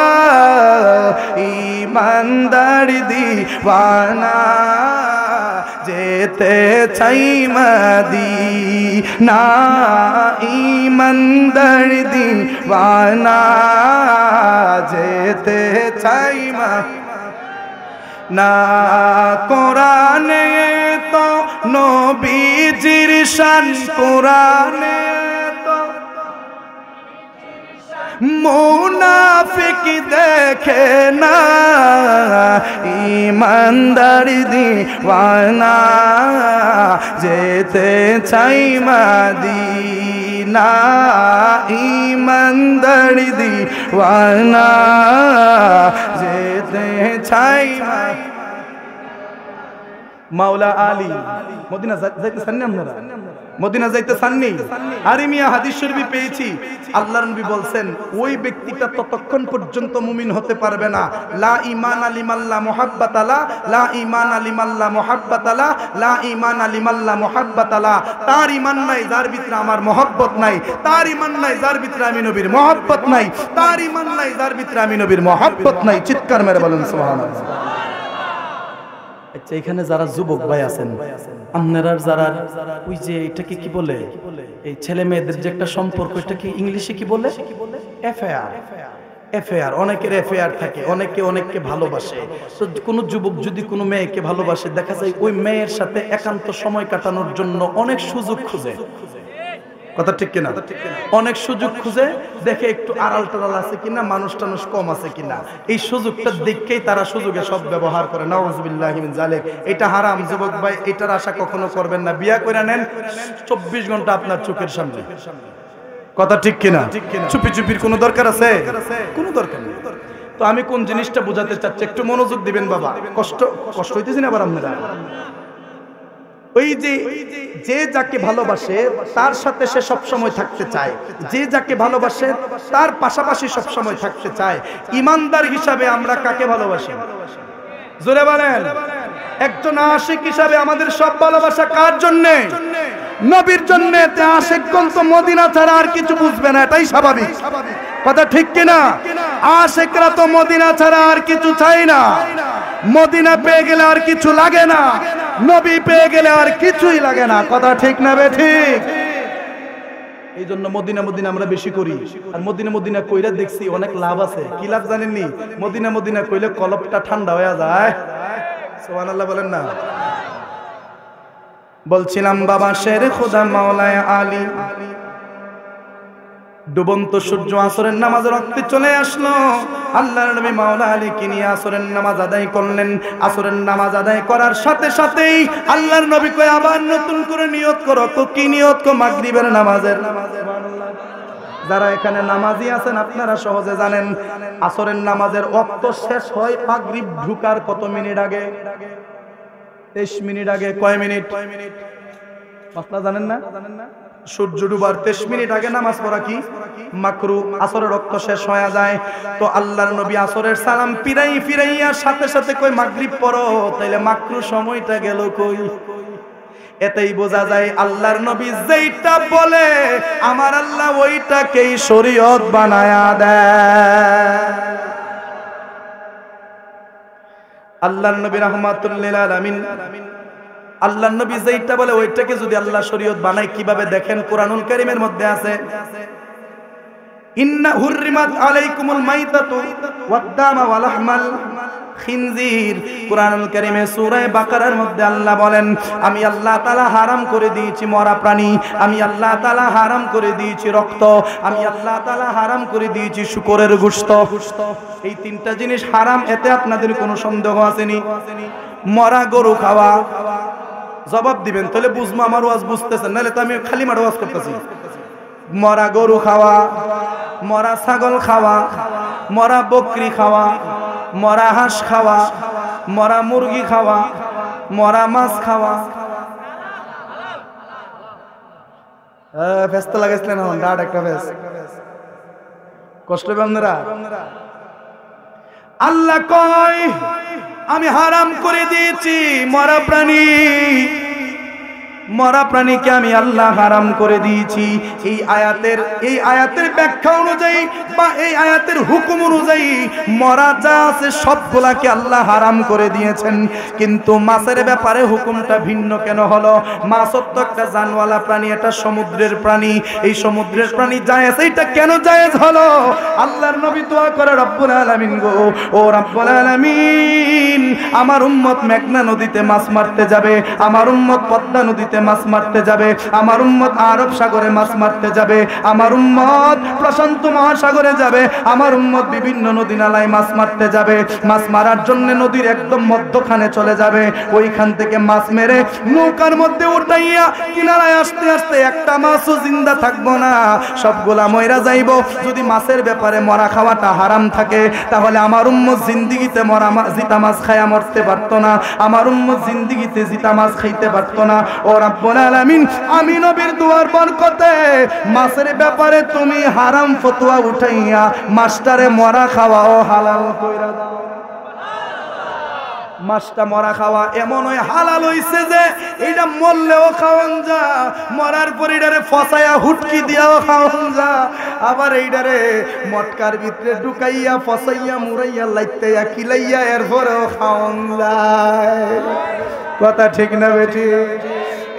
ইমানদার দিওয়ানা যেতে চাই মদিনা, ইমানদার দিওয়ানা যেতে চাই না। কোরআনে তো নবীজির শান, কোরআনে তো মুনাফিক দেখে না, ইমানদার দিওয়ানা যেতে চাই মদিনা, ইমানদার দিওয়ানা যেতে চাই। মাওলা আলী মদিনা যাইতে চাননি আপনারা? মদিনা যাইতে চাননি? আরে মিয়া হাদিস শরীফে পেয়েছি, আল্লাহর নবী বলছেন ওই ব্যক্তিটা ততক্ষণ পর্যন্ত মুমিন হতে পারবে না, লা ঈমানা লিমাল্লা মুহাব্বাতালা, লা ঈমানা লিমাল্লা মুহাব্বাতালা, লা ঈমানা লিমাল্লা মুহাব্বাতালা। তার ঈমান নাই যার ভিতরে আমার মহব্বত নাই, তার ঈমান নাই যার ভিতরে আমি নবীর মহব্বত নাই, তার ঈমান নাই যার ভিতরে আমি নবীর মহব্বত নাই। চিৎকার মেরে বলেন সুবহানাল্লাহ। আচ্ছা, এখানে যারা যুবক ভাই আছেন, আপনারা যারা ওই যে এটাকে কি বলে, এই ছেলে মেয়েদের যে একটা সম্পর্ক, এটাকে ইংলিশে কি বলে? এফআইআর। অনেকের এফআইআর থাকে, অনেকে অনেককে ভালোবাসে। তো কোনো যুবক যদি কোনো মেয়েকে ভালোবাসে, দেখা যায় ওই মেয়ের সাথে একান্ত সময় কাটানোর জন্য অনেক সুযোগ খুঁজে। কথা ঠিক কিনা? অনেক সুযোগ খুঁজে, দেখে একটু আড়াল টাড়াল আছে কিনা, মানুষ টানুষ কম আছে কিনা, এই সুযোগটা দেখেই তারা সুযোগে সব ব্যবহার করে। নাউযুবিল্লাহি মিন যালিক। এটা হারাম যুবক ভাই, এটার আশা কখনো করবেন না। বিয়া করে নেন, 24 ঘন্টা আপনার চোখের সামনে। কথা ঠিক কিনা? চুপি চুপির কোনো দরকার আছে? কোনো দরকার নেই। তো আমি কোন জিনিসটা বোঝাতে চাচ্ছি একটু মনোযোগ দিবেন বাবা। কষ্ট হইতেছে না আবার আপনারা? ওই যে যাকে ভালোবাসে তার সাথে সে সব সময় থাকতে চায়, যে যাকে ভালোবাসে তার পাশাপাশি সব সময় থাকতে চায়। ইমানদার হিসাবে আমরা কাকে ভালোবাসি? জোরে বলেন। একজন আশিক হিসাবে আমাদের সব ভালোবাসা কার জন্য? নবীর জন্য। আশিকগণ তো মদিনা ছাড়া আর কিছু বুঝবে না, এটাই স্বাভাবিক। কথা ঠিক কিনা? আশিকরা তো মদিনা ছাড়া আর কিছু চাই না। মদিনা পেয়ে গেলে আর কিছু লাগে না, নবী পেয়ে গেলে আর কিছুই লাগে না। কথা ঠিক না বে ঠিক? এই জন্য মদিনা আমরা বেশি করি। আর মদিনা কইরা দেখছি অনেক লাভ আছে। কি লাভ জানেননি? মদিনা কইলে কলবটা ঠান্ডা হয়ে যায়। সুবহানাল্লাহ বলেন না? বলছিলাম বাবা শের খোদা মাওলানা আলী ডুবন্ত সূর্য আসরের নামাজ রক্তে চলে আসলো। আল্লাহর নবী মাওলা আলীকে নিয়ে আসরের নামাজ আদায় করলেন। আসরের নামাজ আদায় করার সাথে সাথেই আল্লাহর নবী কয় আবার নতুন করে নিয়ত করো। তো কি নিয়ত? কো মাগরিবের নামাজের। যারা এখানে নামাজি আছেন আপনারা সহজে জানেন আসরের নামাজের ওয়াক্ত শেষ হয় মাগরিব ঢুকার কত মিনিট আগে? 23 মিনিট আগে। কয় মিনিট? মাসলা জানেন না? সূর্য ডুবার 23 মিনিট আগে নামাজ পড়া কি মাকরু। আসরের ওয়াক্ত শেষ হয়ে যায়। তো আল্লাহর নবী আসরের সালাম ফিরাইয়া সাথে সাথে কই মাগরিব পড়ো। তাইলে মাকরু সময়টা গেল কই? এতেই বোঝা যায় আল্লাহর নবী যেইটা বলে আমার আল্লাহ ওইটাকেই শরীয়ত বানায়া দেয়। আল্লাহর নবী রাহমাতুল লিল আলামিন আল্লাহর নবী যেইটা বলে ওইটাকে যদি আল্লাহ শরীয়ত বানায় কিভাবে দেখেন কোরআনুল কারীমের মধ্যে আছে ইন্না হুররিমাত আলাইকুমুল মাইতাতু ওয়াদ-দামা ওয়া লাহমাল খিনজির। কোরআনুল কারীমে সূরা বাকারার মধ্যে আল্লাহ বলেন আমি আল্লাহ তাআলা হারাম করে দিয়েছি মরা প্রাণী, আমি আল্লাহ তাআলা হারাম করে দিয়েছি রক্ত, আমি আল্লাহ তাআলা হারাম করে দিয়েছি শূকরের গোশত। এই তিনটা জিনিস হারাম, এতে আপনাদের কোনো সন্দেহ আসেনি? মরা গরু খাওয়া, জবাব দিবেন তাহলে বুঝবো আমার ওয়াজ বুঝতেছেন, নাহলে তো আমি খালি মার ওয়াজ করতেছি। মরা গরু খাওয়া, মরা ছাগল খাওয়া, মরা বকরি খাওয়া, মরা হাঁস খাওয়া, মরা মুরগি খাওয়া, মরা মাছ খাওয়া। ব্যস্ত লাগাইছিলেন এখন ডাট একটা বেশ কষ্ট হবে আপনারা। আল্লাহ কয় আমি হারাম করে দিয়েছি মরা প্রাণী, মরা প্রাণীকে আমি আল্লাহ হারাম করে দিয়েছি। এই আয়াতের ব্যাখ্যা অনুযায়ী বা এই আয়াতের হুকুম অনুযায়ী মরা যা আছে সবগুলাকে আল্লাহ হারাম করে দিয়েছেন। কিন্তু মাছের ব্যাপারে হুকুমটা ভিন্ন কেন হলো? মাছ তো একটা জানওয়ালা প্রাণী, এটা সমুদ্রের প্রাণী। এই সমুদ্রের প্রাণী জায়েজ, এটা কেন জায়েজ হলো? আল্লাহর নবী দোয়া করে রব্বুল আলামিন গো, ও রব্বুল আলামিন আমার উম্মত মেঘনা নদীতে মাছ মারতে যাবে, আমার উম্মত পদ্মা নদীতে মাছ মারতে যাবে, আমার উম্মত আরব সাগরে মাছ মারতে যাবে, আমার উম্মত প্রশান্ত মহাসাগরে যাবে, আমার উম্মত বিভিন্ন নদী নালায় মাছ মারতে যাবে। মাছ মারার জন্য নদীর একদম মধ্যখানে চলে যাবে, ওইখান থেকে মাছ মেরে নৌকার মধ্যে উঠাইয়া কিনারায় আসতে আসতে একটা মাছও জিন্দা থাকবো না, সবগুলা ময়রা যাইব। যদি মাছের ব্যাপারে মরা খাওয়াটা হারাম থাকে তাহলে আমার উম্মত জিন্দিগিতে মরা জিতা মাছ খায়া মরতে পারতো না, আমার উম্মত জিন্দিগিতে জিতা মাছ খাইতে পারতো না। ও রব্বুল আলামিন আমি নবীর দুয়ার বরকতে মাছের ব্যাপারে তুমি হারাম ফতোয়া উঠাইয়া মাছটারে মরা খাওয়াও হালাল কইরা দাও। মাছটা মরা খাওয়া এমন ওই হালাল হইছে যে এটা মরলেও খাওয়ান যা, মরার পর এটারে ফসাইয়া হুটকি দিয়াও খাওয়ান যা, আবার এইটারে মটকার ভিতরে ঢুকাইয়া ফসাইয়া মুরাইয়া লাইতাইয়া খিলাইয়া এরপরেও খাওয়ান যায়। কথা ঠিক না বেটি?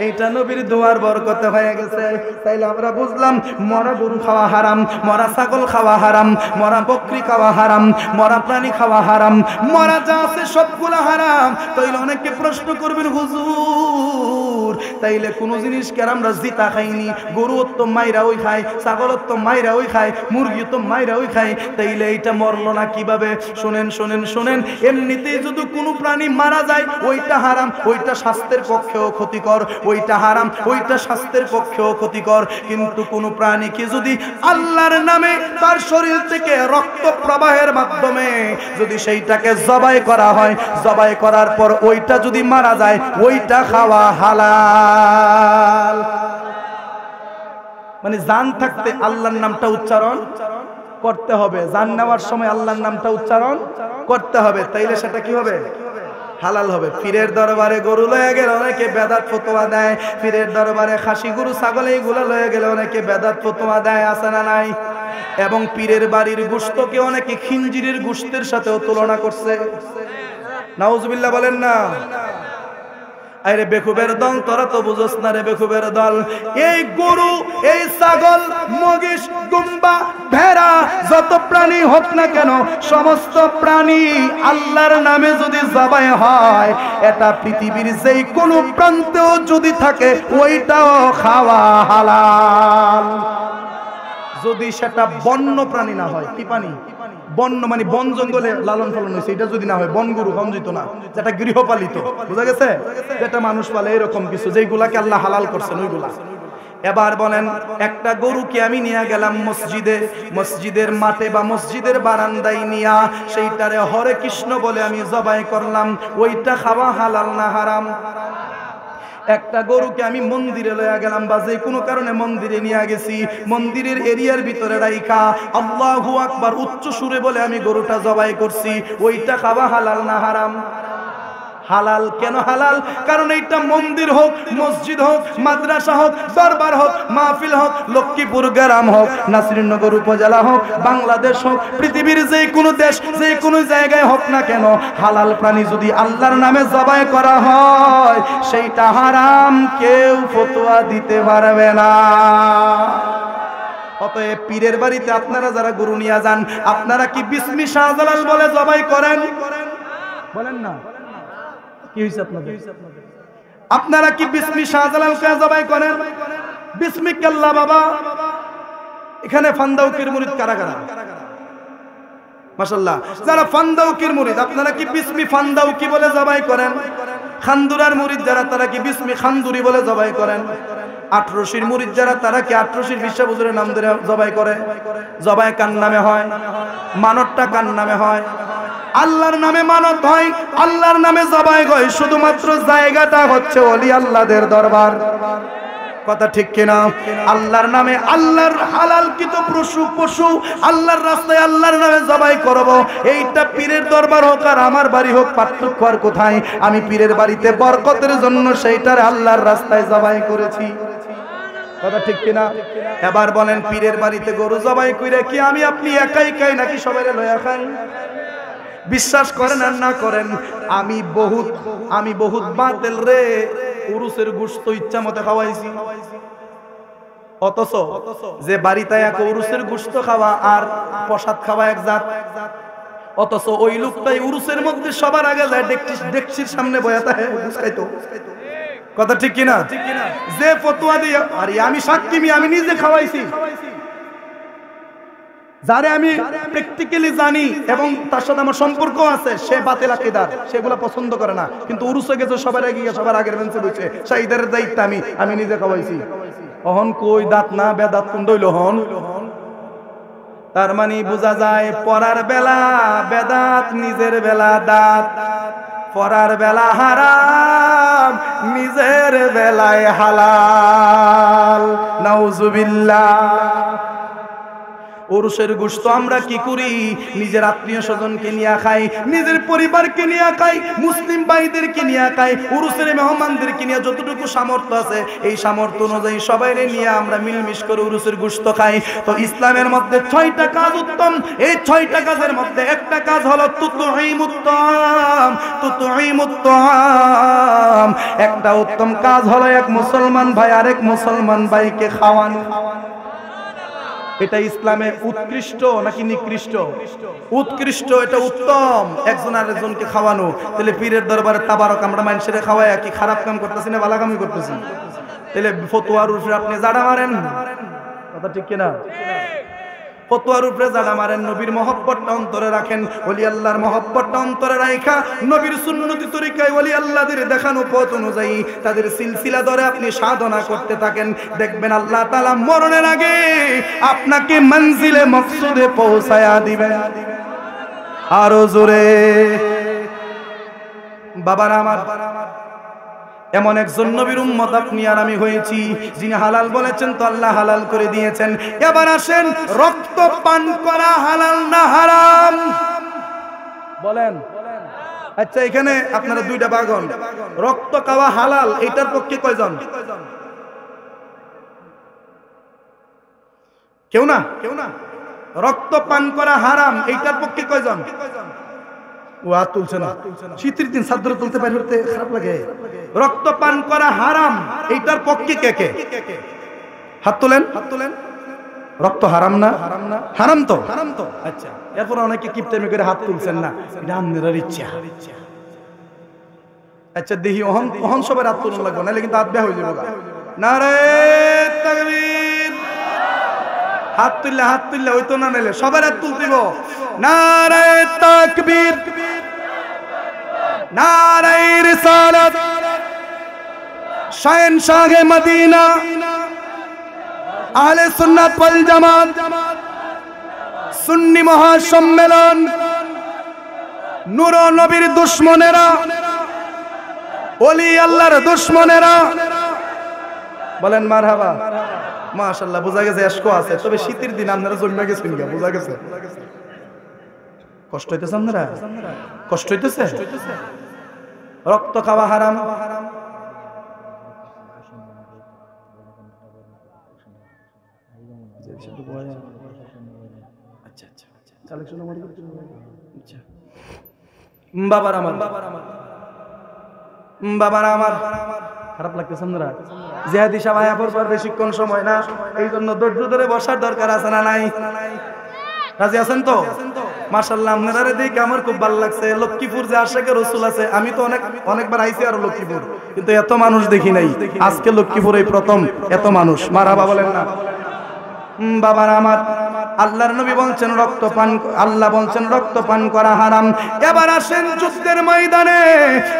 এইটা নবীর দুয়ার বরকতে হয়ে গেছে। তাইলে আমরা বুঝলাম মরা গরু খাওয়া হারাম, মরা ছাগল খাওয়া হারাম, মরা বকরি খাওয়া হারাম, মরা প্রাণী খাওয়া হারাম, মরা যা আছে সবগুলা হারাম। তাইলে অনেকে প্রশ্ন করবেন হুজুর তাইলে কোন জিনিস কে আমরা জিতা খাইনি? গরু তো মাইরা ওই খায়, ছাগল তো মাইরা ওই খায়, মুরগি তো মাইরা ওই খায়, তাইলে এইটা মরলো না কিভাবে? শুনেন শুনেন শুনেন, এমনিতেই যদি কোনো প্রাণী মারা যায় ওইটা হারাম, ওইটা স্বাস্থ্যের পক্ষেও ক্ষতিকর, ওইটা হারাম, ওইটা স্বাস্থ্যের পক্ষেও ক্ষতিকর। কিন্তু কোন প্রাণীকে যদি আল্লাহর নামে তার শরীর থেকে রক্ত প্রবাহের মাধ্যমে যদি সেইটাকে জবাই করা হয়, জবাই করার পর ওইটা যদি মারা যায় ওইটা খাওয়া হালাল। মানে জান থাকতে আল্লাহর নামটা উচ্চারণ করতে হবে, জান নেওয়ার সময় আল্লাহর নামটা উচ্চারণ করতে হবে, তাইলে সেটা কি হবে? হালাল হবে। পীরের দরবারে গরু লয়ে গেলে অনেকে বেদাত ফতোয়া দেয়, পীরের দরবারে খাসি গরু ছাগল এইগুলো লয়ে গেলে অনেকে বেদাত ফতোয়া দেয়, আছে না নাই? এবং পীরের বাড়ির গোশতকে অনেকে খিনজিরের গোশতের সাথেও তুলনা করছে। নাউজুবিল্লাহ বলেন না? আরে বেকুবের দল, তোরা তো বুঝোস না রে বেকুবের দল। এই গরু, এই ছাগল, মহিষ, দুম্বা, ভেড়া যত প্রাণী হোক না কেন, সমস্ত প্রাণী আল্লাহর নামে যদি জবাই হয়, এটা পৃথিবীর যেই কোনো প্রান্তেও যদি থাকে ওইটাও খাওয়া হালাল। যদি সেটা বন্য প্রাণী না হয়, কি প্রাণী? বন্য মানে বন জঙ্গলে লালন পালন হয়েছে, এটা যদি না হয়, বন গরু কম যেত না, যেটা গৃহপালিত, বুঝা গেছে, যেটা মানুষ পালে, এরকম কিছু যেগুলাকে আল্লাহ হালাল করছেন ওইগুলা। এবার বলেন, একটা গরুকে আমি নিয়ে গেলাম মসজিদে, মসজিদের মাঠে বা মসজিদের বারান্দায় নিয়া সেইটারে হরে কৃষ্ণ বলে আমি জবাই করলাম, ওইটা খাওয়া হালাল না হারাম? একটা গরুকে আমি মন্দিরে লইয়া গেলাম বা যে কোনো কারণে মন্দিরে নিয়ে গেছি, মন্দিরের এরিয়ার ভিতরে রাইখা আল্লাহু আকবার উচ্চ সুরে বলে আমি গরুটা জবাই করছি, ওইটা খাওয়া হালাল না হারাম? হালাল। কেন হালাল? কারণ এইটা মন্দির হোক, মসজিদ হোক, মাদ্রাসা হোক, দরবার হোক, মাহফিল হোক, লক্ষ্মীপুর গ্রাম হোক, নাসিরনগর উপজেলা হোক, বাংলাদেশ হোক, পৃথিবীর যে কোনো দেশ, যে কোনো জায়গায় হোক না কেন, হালাল প্রাণী যদি আল্লাহর নামে জবাই করা হয় সেইটা হারাম, কেউ ফতোয়া দিতে পারবে না। অতএব পীরের বাড়িতে আপনারা যারা গরু নিয়ে যান, আপনারা কি বিসমি শাহজালাল বলে জবাই করেন? বলেন না, কি হইছে আপনাদের? আপনারা কি বিসমি শাহজালাল কে জবাই করেন? বিসমিক আল্লাহ বাবা। এখানে ফান্দাউকির মুরিদ কারা কারা? মাশাআল্লাহ, যারা ফান্দাউকির মুরিদ, আপনারা কি বিসমি ফান্দাউকি বলে জবাই করেন? খান্দুরার মুরিদ যারা, তারা কি বিসমি খান্দুরি বলে জবাই করেন? আটরশির মুরিদ যারা, তারা কি আটরশির বিশ্বাস হুজুরের নাম ধরে জবাই করে? জবাই কার নামে হয়? মানতটা কার নামে হয়? আল্লাহর নামে মানত হয়, আল্লাহর নামে জবাই হয়, শুধুমাত্র জায়গাটা হচ্ছে ওলি আল্লাহদের দরবার। কথা ঠিক কিনা? আল্লাহর নামে, আল্লাহর হালালকৃত পশু আল্লাহর রাস্তায় আল্লাহর নামে জবাই করব, এইটা পীরের দরবার হোক আর আমার বাড়ি হোক, পার্থক্য আর কোথায়? আমি পীরের বাড়িতে বরকতের জন্য সেইটার আল্লাহর রাস্তায় জবাই করেছি। কথা ঠিক কিনা? এবার বলেন, পীরের বাড়িতে গরু জবাই কইরা কি আমি আপনি একাই খাই নাকি সবাই লয়া খাই? বিশ্বাস করেন আর না করেন, আমি বহুত বাতিল রে উরুসের গোশত ইচ্ছা মতে খাওয়াইছি, অথচ যে বাড়িতে এক উরুসের গোশত খাওয়া আর প্রসাদ খাওয়া এক জাত, অথচ ওই লোকটাই উরুসের মধ্যে সবার আগে যায়, ডেকচির সামনে বয়া থাকে বুঝাইতো। কথা ঠিক কিনা? যে ফতোয়া দিয়ে, আরে আমি সাক্ষী, আমি নিজে খাওয়াইছি, যারে আমি প্র্যাকটিক্যালি জানি এবং তার সাথে আমার সম্পর্ক আছে, সে বাতিল আকীদার, সেগুলো পছন্দ করে না, কিন্তু উরুসে গেছে সবার আগে, সবার আগের বেঞ্চে বসে, শাহিদের দায়িত্ব আমি নিজে খাওয়াইছি। অহন কই দাঁত না বেদাত কোন দইল হন? তার মানে বোঝা যায়, পড়ার বেলা বেদাত, নিজের বেলা দাঁত। পড়ার বেলা হারাম, নিজের বেলায় হালাল। নাউজুবিল্লাহ। উরুসের গোশত আমরা কি করি? নিজের আত্মীয় স্বজনকে নিয়ে খাই, নিজের পরিবারকে নিয়ে খাই, মুসলিম ভাইদেরকে নিয়ে খাই, উরুসের মেহমানদেরকে নিয়ে যতটুকু সামর্থ্য আছে এই সামর্থ্য অনুযায়ী সবাই নিয়ে আমরা মিলমিশ করে উরুসের গোশত খাই। তো ইসলামের মধ্যে 6টা কাজ উত্তম, এই 6টা কাজের মধ্যে একটা কাজ হলো তুতুইমুত্তাম। একটা উত্তম কাজ হলো এক মুসলমান ভাই আরেক মুসলমান ভাইকে খাওয়ানো। এটা ইসলামে উৎকৃষ্ট নাকি নিকৃষ্ট? উৎকৃষ্ট, এটা উত্তম, একজন আরেকজনকে খাওয়ানো। তাহলে পীরের দরবারে তাবারক আমরা মানুষের খাওয়াই কি খারাপ কাম করতেছি না ভালো কামই করতেছি? তাহলে ফতোয়ার উপরে আপনি জাড়া মারেন, কথা ঠিক কিনা? ফতোয়ার উপরে জাড়া মারেন, নবীর মহব্বতটা অন্তরে রাখেন, ওলি আল্লাহর মহব্বতটা অন্তরে রাখা, নবীর সুন্নতি তরিকায় ওলি আল্লাহদের দেখানো পথ অনুযায়ী তাদের সিলসিলা ধরে আপনি সাধনা করতে থাকেন, দেখবেন আল্লাহ তাআলা মরণের আগে আপনাকে মঞ্জিলে মকসুদে পৌঁছায়া দিবেন। আরো জোরে বাবারা আমার, এমন একজন নবীর উম্মত আপনি আর আমি হয়েছি যিনি হালাল বলেছেন, তো আল্লাহ হালাল করে দিয়েছেন। এবার আসেন, রক্ত পান করা হালাল না হারাম? বলেন। আচ্ছা, এখানে আপনারা দুইটা বাগন, রক্ত খাওয়া হালাল, এটার পক্ষে কয়জন? কেউ না? রক্ত পান করা হারাম, এইটার পক্ষে কয়জন? ও হাত তুলছে না, শীতের দিন চাদর তুলতে পারি হতে খারাপ লাগে। রক্ত পান করা হারাম, এইটার পক্ষে কে কে? হাত তোলেন। রক্ত হারাম না? হারাম তো। আচ্ছা, এরপর অনেকে কিপটামি করে হাত তুলছেন না, এটা আপনার ইচ্ছা। আচ্ছা দেখি, অহন সবাই হাত তুলন লাগবে, নাহলে কিন্তু হাত বেয়া হয়ে যাবে। নারে তাকবীর, হাত তুললে হইতো না, নিলে সবার হাত তুলতিব। নারায়ে তাকবীর, নারায়ে রিসালাত, শাহেনশাহে মদিনা, আহলে সুন্নাত ওয়াল জামাত, সুন্নি মহাসম্মেলন, নূর ও নবীর দুশমনেরা, ওলি আল্লাহর দুশমনেরা, বলেন মারহাবা। মাশাআল্লাহ, বোঝা গেছে এশক আছে, তবে শীতের দিন আপনারা জন্মে গেছেন, বোঝা গেছে। কষ্ট হইতেছে আপনারা? কষ্ট হইতেছে? রক্ত খাওয়া হারাম। বাবার আমার, বাবার আমার খারাপ লাগতেছে আপনারা? জিহাদি সাহেব আয়া পড়বার বেশিক্ষণ সময় না, এই জন্য ধৈর্য ধরে বসার দরকার আছে না নাই? রাজি আছেন তো? মাশাআল্লাহ, আপনারা দেখে আমার খুব ভালো লাগছে। লক্ষ্মীপুর যে আশেকে রসুল আছে, আমি তো অনেকবার আইছি আর লক্ষ্মীপুর, কিন্তু এত মানুষ দেখি নাই। আজকে লক্ষ্মীপুরে প্রথম এত মানুষ। মারহাবা বলেন না? বাবার আমার, আল্লাহর নবী বলছেন রক্তপান, আল্লাহ বলছেন রক্তপান করা হারাম। এবার আসেন যুদ্ধের ময়দানে,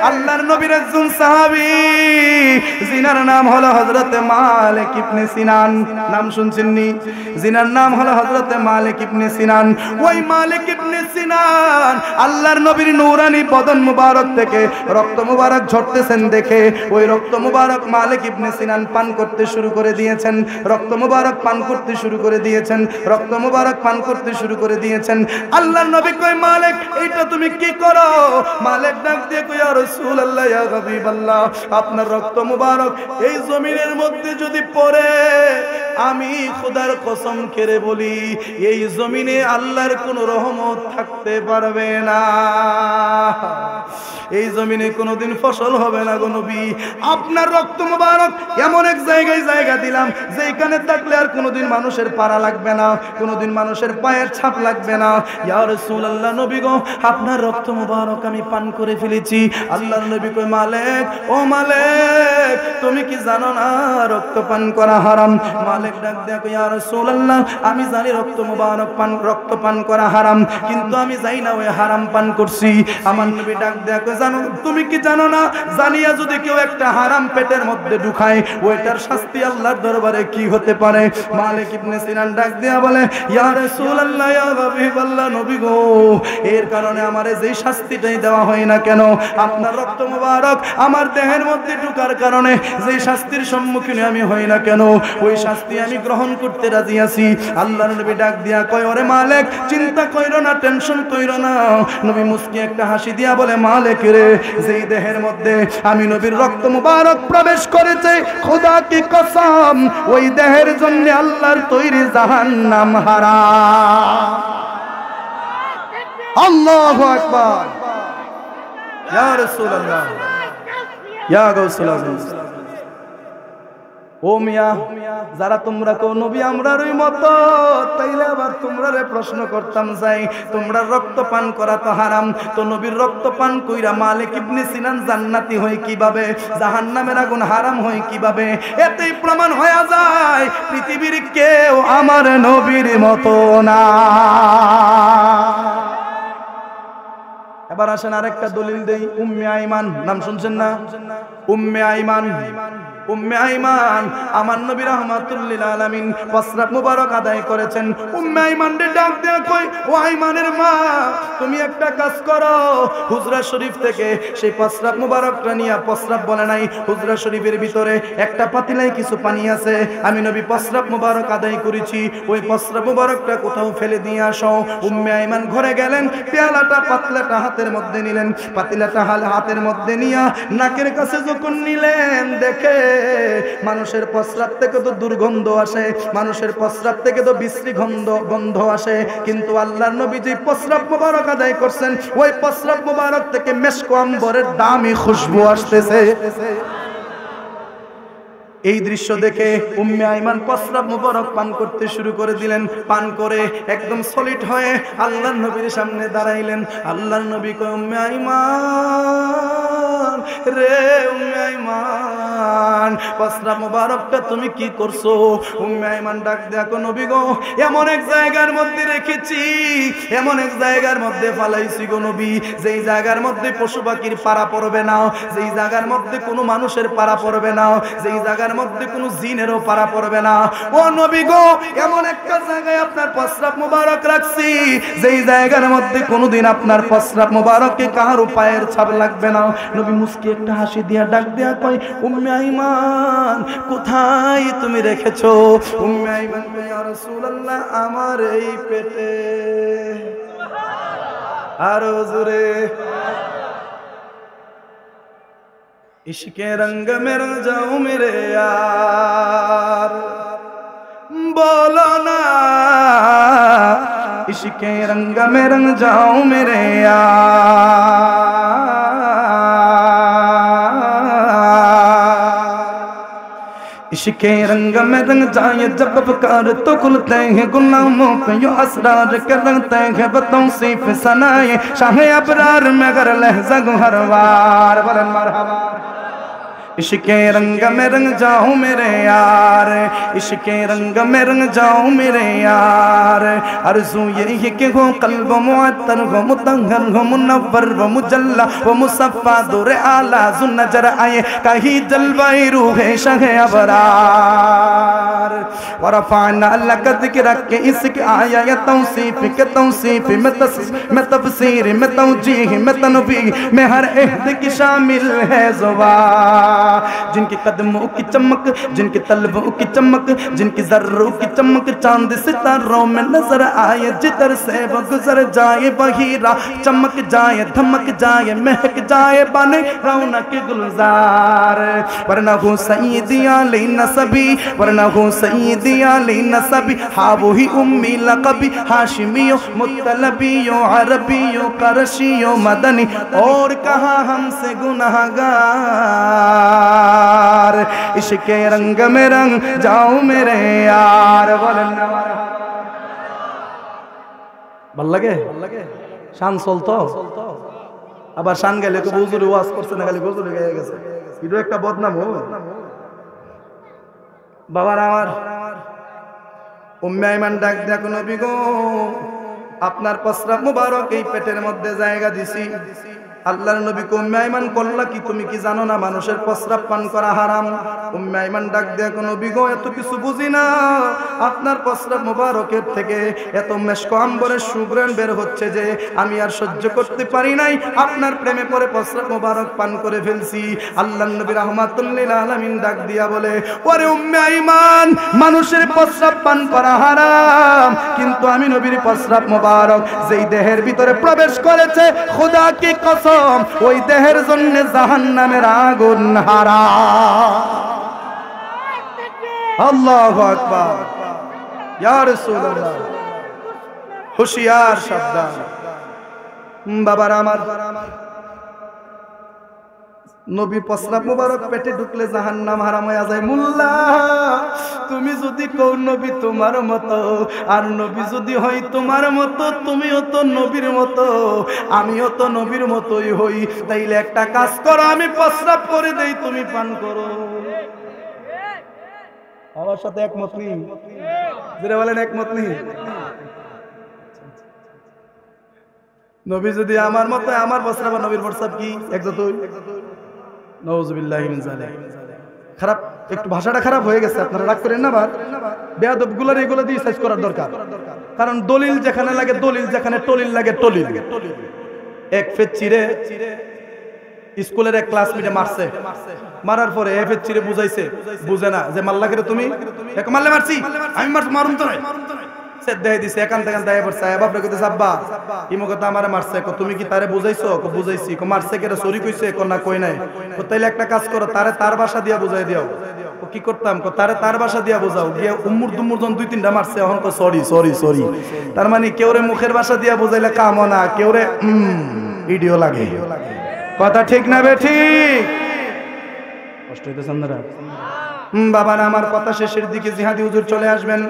আল্লাহর নবীর একজন সাহাবী, জিনার নাম হলো হযরতে মালিক ইবনে সিনান। নাম শুনছেন নি? জিনার নাম হলো হযরতে মালিক ইবনে সিনান। ওই মালিক ইবনে সিনান আল্লাহর নবীর নূরানি বদন মুবারক থেকে রক্ত মুবারক ঝরতেছেন দেখে ওই রক্ত মুবারক মালিক ইবনে সিনান পান করতে শুরু করে দিয়েছেন। রক্ত মুবারক পান করতে শুরু করে দিয়েছেন, রক্ত মুবারক পান করতে শুরু করে দিয়েছেন। আল্লাহর নবী কয়, মালিক এইটা তুমি কি করো? মালিক ডাক দিয়ে কয়, ইয়া রাসূলুল্লাহ, ইয়া হাবিবাল্লাহ, আপনার রক্ত মুবারক এই জমিনের মধ্যে যদি পড়ে, আমি খোদার কসম খেয়ে বলি, এই জমিনে আল্লাহর কোনো রহমত থাকতে পারবে না। এই জমিনে কোনোদিন ফসল হবে না গো নবী। আপনার রক্ত মুবারক এমন এক জায়গায় জায়গা দিলাম, যেখানে থাকলে আর কোনোদিন মানুষের পাড়া লাগবে না, কোনোদিন মানুষের পায়ের ছাপ লাগবে না। ইয়া রাসূলুল্লাহ, নবী গো, আপনার রক্ত মুবারক আমি পান করে ফেলেছি। আল্লাহর নবী কয়, মালিক, ও মালিক, তুমি কি জানো না রক্ত পান করা হারাম? মালিক ডাক দেয়া কয়, ইয়া রাসূলুল্লাহ, আমি জানি রক্ত পান করা হারাম, কিন্তু আমি জানি না ওই হারাম পান করছি। আমার নবী ডাক দেয়া কয়, জানো, তুমি কি জানো না, জানিয়া যদি কেউ একটা হারাম পেটের মধ্যে ঢুকায়, ওইটার শাস্তি আল্লাহর দরবারে কি হতে পারে? মালিক ইবনে সিনান ডাক দেয়া বলে, ইয়া রাসূলুল্লাহ, ইয়া হাবিবাল্লাহ, নবী গো, এর কারণে আমারে যে শাস্তিটাই দেওয়া হয় না কেন, আপনার রক্ত মুবারক আমার দেহের মধ্যে ঢোকার কারণে যে শাস্তির সম্মুখীন আমি হই না কেন, ওই শাস্তি আমি গ্রহণ করতে রাজি আছি। আল্লাহর নবী ডাক দিয়া কয়, ওরে মালিক, চিন্তা কইরো না, টেনশন কইরো না। নবী মুস্কি একটা হাসি দিয়া বলে, মালিক রে, যেই দেহের মধ্যে আমি নবীর রক্ত মুবারক প্রবেশ করেছে, খোদা কি কসম, ওই দেহের জন্য আল্লাহর তৈরি জাহান্নাম হারাম। আল্লাহু আকবার। ইয়া রাসূলুল্লাহ, ইয়া গাউসুল আযম। ও মিয়া, যারা তোমরা কো নবী আমরার ওই মত, তাইলে আবার তোমরারে প্রশ্ন করতাম যাই, তোমরা রক্ত পান করা তো হারাম, তো নবীর রক্ত পান কইরা মালিক ইবনে সিনান জান্নাতি হয় কিভাবে, জাহান্নামের আগুন হারাম হয় কিভাবে? এতেই প্রমাণ হয়ে যায় পৃথিবীর কেউ আমার নবীর মতো না। এবার আসেন আরেকটা দলিল দেই। উম্মে আইমান, নাম শুনছেন না? উম্মে আইমান, উম্মে আইমান আমার নবী রাহমাতুল লিল আলামিন প্রস্রাব মুবারক আদায় করেছেন। উম্মে আইমান রে ডাক দেয়া কই, ও আইমানের মা, তুমি একটা কাজ করো, হুজরা শরীফ থেকে সেই প্রস্রাব মুবারকটা নিয়া, প্রস্রাব বলে নাই, হুজরা শরীফের ভিতরে একটা পাতিলায় কিছু পানি আছে, আমি নবী প্রস্রাব মুবারক আদায় করেছি, ওই প্রস্রাব মুবারকটা কোথাও ফেলে দিয়ে আসো। উম্মে আইমান ঘরে গেলেন, পেয়ালাটা পাতলাটা হাতের মধ্যে নিলেন, পাতিলাটা হাতের মধ্যে নিয়া নাকের কাছে যখন নিলেন, দেখে মানুষের প্রস্রাব থেকে তো দুর্গন্ধ আসে, মানুষের প্রস্রাব থেকে তো বিশ্রী গন্ধ আসে, কিন্তু আল্লাহর নবী যে প্রস্রাব মুবারক আদায় করছেন, ওই প্রস্রাব মুবারক থেকে মেশক আম্বরের দামি খুশবু আসতেছে। এই দৃশ্য দেখে উম্মে আইমান প্রস্রাব মুবারক পান করতে শুরু করে দিলেন। পান করে একদম সলিড হয়ে আল্লাহর নবীর সামনে দাঁড়াইলেন। আল্লাহর নবী কয়, উম্মে আইমান, রে উম্মে আইমান প্রস্রাব মোবারকটা তুমি কি করছো? উম্মে আইমান ডাক দেখো নবী গো এমন এক জায়গার মধ্যে রেখেছি, এমন এক জায়গার মধ্যে ফালাইছি গো নবী, যেই জায়গার মধ্যে পশু পাখির পাড়া পড়বে না, যেই জায়গার মধ্যে কোনো মানুষের পাড়া পড়বে না, যেই জায়গার মধ্যে কোনো জিনেরও পাড়া পড়বে না। ও নবী গো এমন একটা জায়গায় আপনার প্রস্রাব মোবারক রাখছি, যেই জায়গার মধ্যে কোনোদিন আপনার প্রস্রাব মোবারকে কারো পায়ের ছাপ লাগবে না। নবী মুস্কি একটা হাসি দিয়া ডাক দেয়া কয় উম্মে আইমান কোথায় তুমি রেখেছো? উম্মে আইমান কয় ইয়া রাসূলুল্লাহ আমার এই পেটে। আরো জোরে इश्क़े रंग में रंग जाऊं मेरे यार, बोलो ना इश्क़े रंग में रंग जाऊं मेरे यार, इश्क़े रंग में रंग जाए जब पुकार तो खुलते हैं गुलामों पे यो असरार के रंगते हैं बतौसीफ सनाए शाह अबरार में गर लहज़ा हर वार बलन मरहबा। इश्क़े रंग में रंग जाऊं मेरे यार, इश्क़े रंग में रंग जाऊं मेरे यार, अर्ज़ू यही कि हो क़ल्ब मुअत्तर हो मुतहहर हो मुनव्वर हो मुजल्ला हो मुसफ़्फ़ा दूर आला ज़ु नज़र आए कहीं जलवाए रूहे शाह अबरार। वरफ़अना लक ज़िक्रक के इसके आया या तौसीफ़ के तौसीफ़ में तफ़सीर में तौजीह में तनवीह में हर अहद की शामिल है ज़ुबान। जिनके कदमों की चमक, जिनके तलबों की चमक, जिनकी जर्रों की चमक चांद सितारों में नजर आए, जिधर से वो गुजर जाए वही राह चमक जाए, धमक जाए, महक जाए बने रौनक गुलजार। वरना हो सईदी अली नसबी, वरना हो सईदी अली नसबी, हाँ वही उम्मी लक़बी हाशिमियो मुत्तलबियो अरबियो करशियो मदनी, और कहाँ हमसे गुनाहगार। इश्क़े रंग में रंग जाऊं मेरे यार। ভাল লাগে শান চলতো আবার শান গেলে তো হুজুরে ওয়াজ করছে না, খালি হুজুরে গায়ে গেছে, এটা একটা বদনাম হবে। বাবার আমার উম্মে আইমান ডাক দেখো নবী গো আপনার প্রস্রাব মুবারক এই পেটের মধ্যে জায়গা দিছি। আল্লাহর নবী উম্মে আইমান কল্লা কি তুমি কি জানো না মানুষের প্রস্রাব পান করা হারাম? উম্মে আইমান ডাক দেখো নবী গো এত কিছু বুঝি না, আপনার প্রস্রাব মুবারকের থেকে এত মেশক আম্বরের সুঘ্রাণ বের হচ্ছে যে আমি আর সহ্য করতে পারি নাই, আপনার প্রেমে পড়ে প্রস্রাব মুবারক পান করে ফেলছি। আল্লাহর নবী রাহমাতুল লিল আলামিন ডাক দিয়া বলে ওরে উম্মে আইমান মানুষের প্রস্রাব পান করা হারাম, কিন্তু আমি নবীর প্রস্রাব মুবারক যেই দেহের ভিতরে প্রবেশ করেছে খোদা কি কসম ওই দেহের জন্য জাহান্নামের আগুন হারাম। আল্লাহু আকবার ইয়া রাসূলুল্লাহ হুশিয়ার সাবধান। বাবার আমার নবী প্রস্রাব মুবারক পেটে ঢুকলে জাহান্নাম হারাম হয়ে যায়। মোল্লা তুমি যদি কও নবী তোমার মতো, আর নবী যদি হয় তোমার মতো, তুমিও তো নবীর মতো, আমিও তো নবীর মতোই হই, তাইলে একটা কাজ করো আমি প্রস্রাব করে দেই তুমি পান করো। আমার সাথে একমত নেই? যারা বলেন একমত নেই? নবী যদি আমার মতো, আমার প্রস্রাব নবীর প্রস্রাব কি একজতই? নাউযুবিল্লাহি মিন যালিক। খারাপ একটু ভাষাটা খারাপ হয়ে গেছে, আপনারা রাগ করেন না। বার বেয়াদবগুলোর এগুলো দিয়ে সাইজ করার দরকার, কারণ দলিল যেখানে লাগে দলিল, যেখানে টলিল লাগে টলিল। এক ফেচ্চিরে স্কুলের এক ক্লাসমেটে মারছে, মারার পরে এ ফেচ্চিরে বুঝাইছে, বুঝে না যে মাল্লা করে তুমি এক মারলে মারছি আমি মারুম তো নাই দেয় দিছে একান থেকে দায় পড়ছে। বাপরে কইতেছে আব্বা ইমো কথা আমারে মারছে, তুমি কি তারে বুঝাইছো? বুঝাইছি। মারছে কেটে সরি কইছে? না কই নাই। তাইলে একটা কাজ করো, তারে তার ভাষা দিয়া বুঝাই দিও। কি করতাম? তারে তার ভাষা দিয়া বুঝাও। গিয়ে উম্মুর দুম্মুর জন দুই তিনটা মারছে, এখন তো সরি সরি সরি। তার মানে কেউরে মুখের ভাষা দিয়া বুঝাইলে কাম না, কেউরে ভিডিও লাগে। কথা ঠিক না বে ঠিক? কষ্ট হইতেছে আপনারা? বাবারা আমার কথা শেষের দিকে জিহাদি হুজুর চলে আসবেন।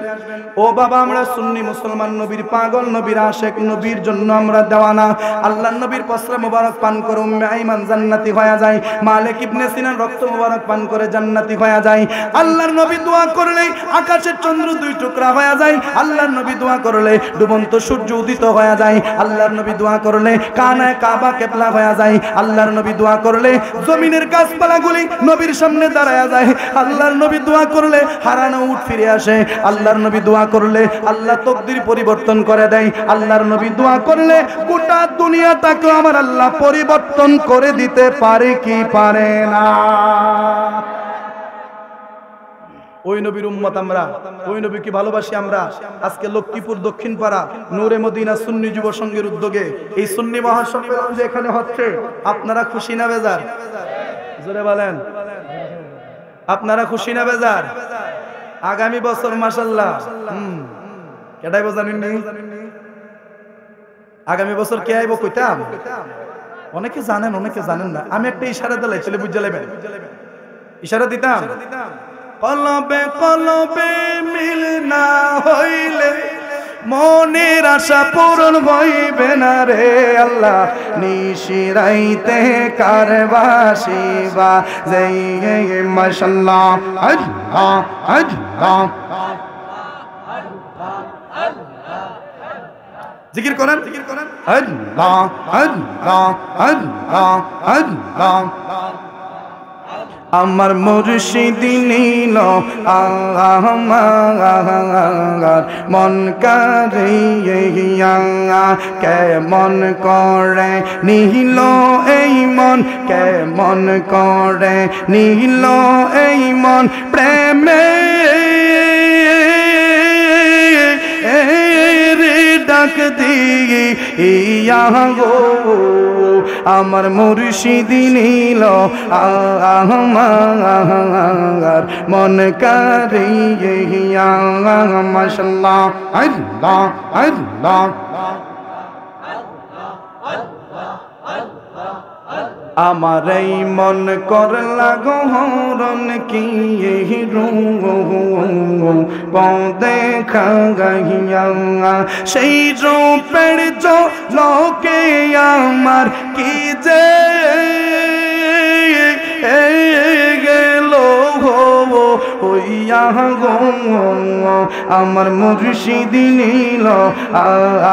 ও বাবা, আমরা সুন্নি মুসলমান, নবীর পাগল, নবীর আশিক, নবীর জন্য আমরা দেওয়ানা। আল্লাহর নবীর পসরা মোবারক পান করে উম্মে আইমান জান্নাতি হয়ে যায়। মালিক ইবনে সিনার রক্ত মোবারক পান করে জান্নাতি হয়ে যায়। আল্লাহর নবী দোয়া করলে আকাশের চন্দ্র দুই টুকরা হয়ে যায়। আল্লাহর নবী দোয়া করলে ডুবন্ত সূর্য উদিত হয়ে যায়। আল্লাহর নবী দোয়া করলে কানায় কাবা কিবলা হয়ে যায়। আল্লাহর নবী দোয়া করলে জমিনের গাছপালাগুলি নবীর সামনে দাঁড়ায়া যায়। আল্লাহর নবী দোয়া করলে হারানো উট ফিরে আসে। আল্লাহর নবী দোয়া করলে আল্লাহ তকদির পরিবর্তন করে দেয়। আল্লাহর নবী দোয়া করলে গোটা দুনিয়াটাকে আমার আল্লাহ পরিবর্তন করে দিতে পারে কি পারে না? ওই নবীর উম্মত আমরা, ওই নবীকে ভালোবাসি আমরা। আজকে লক্ষ্মীপুর দক্ষিণ পাড়া নূরে মদিনা সুন্নি যুব সংঘের উদ্যোগে এই সুন্নি মহাসম্মেলন যে এখানে হচ্ছে, আপনারা খুশি না বেজার? জোরে বলেন, আপনারা খুশি না বেজার? আগামী বছর মাশাআল্লাহ কেটাই জানেন নি? আগামী বছর কে আইব কইতাম? অনেকে জানেন, অনেকে জানেন না। আমি একটা ইশারা দিলাই চলে বুঝে নেবেন। ইশারা দিতাম, কলবে কলবে মিল না হইলে মনের আশা পূরণ হইবে না রে আল্লাহ। নিশিরাইতে কারবাসিবা যেই মাশাআল্লাহ আল্লাহ আল্লাহ জিকির করেন, আল্লাহ আল্লাহ আল্লাহ আল্লাহ। আমার মুর্শিদ নীল আমার মন কারিয়া কেমন করে নীল এই মন, কেমন করে নীল এই মন প্রেমে ডাক দিয়া গো। আমার মুর্শিদ নীল আমার মন কারিয়া মাশাআল্লাহ আল্লাহ আল্লাহ। আমার এই মন করলা গহরণ কি পদে খাগাইয়া সেই রূপের লোকে আমার কি যে গেল হইয়া গো। আমার মুর্শিদ নীল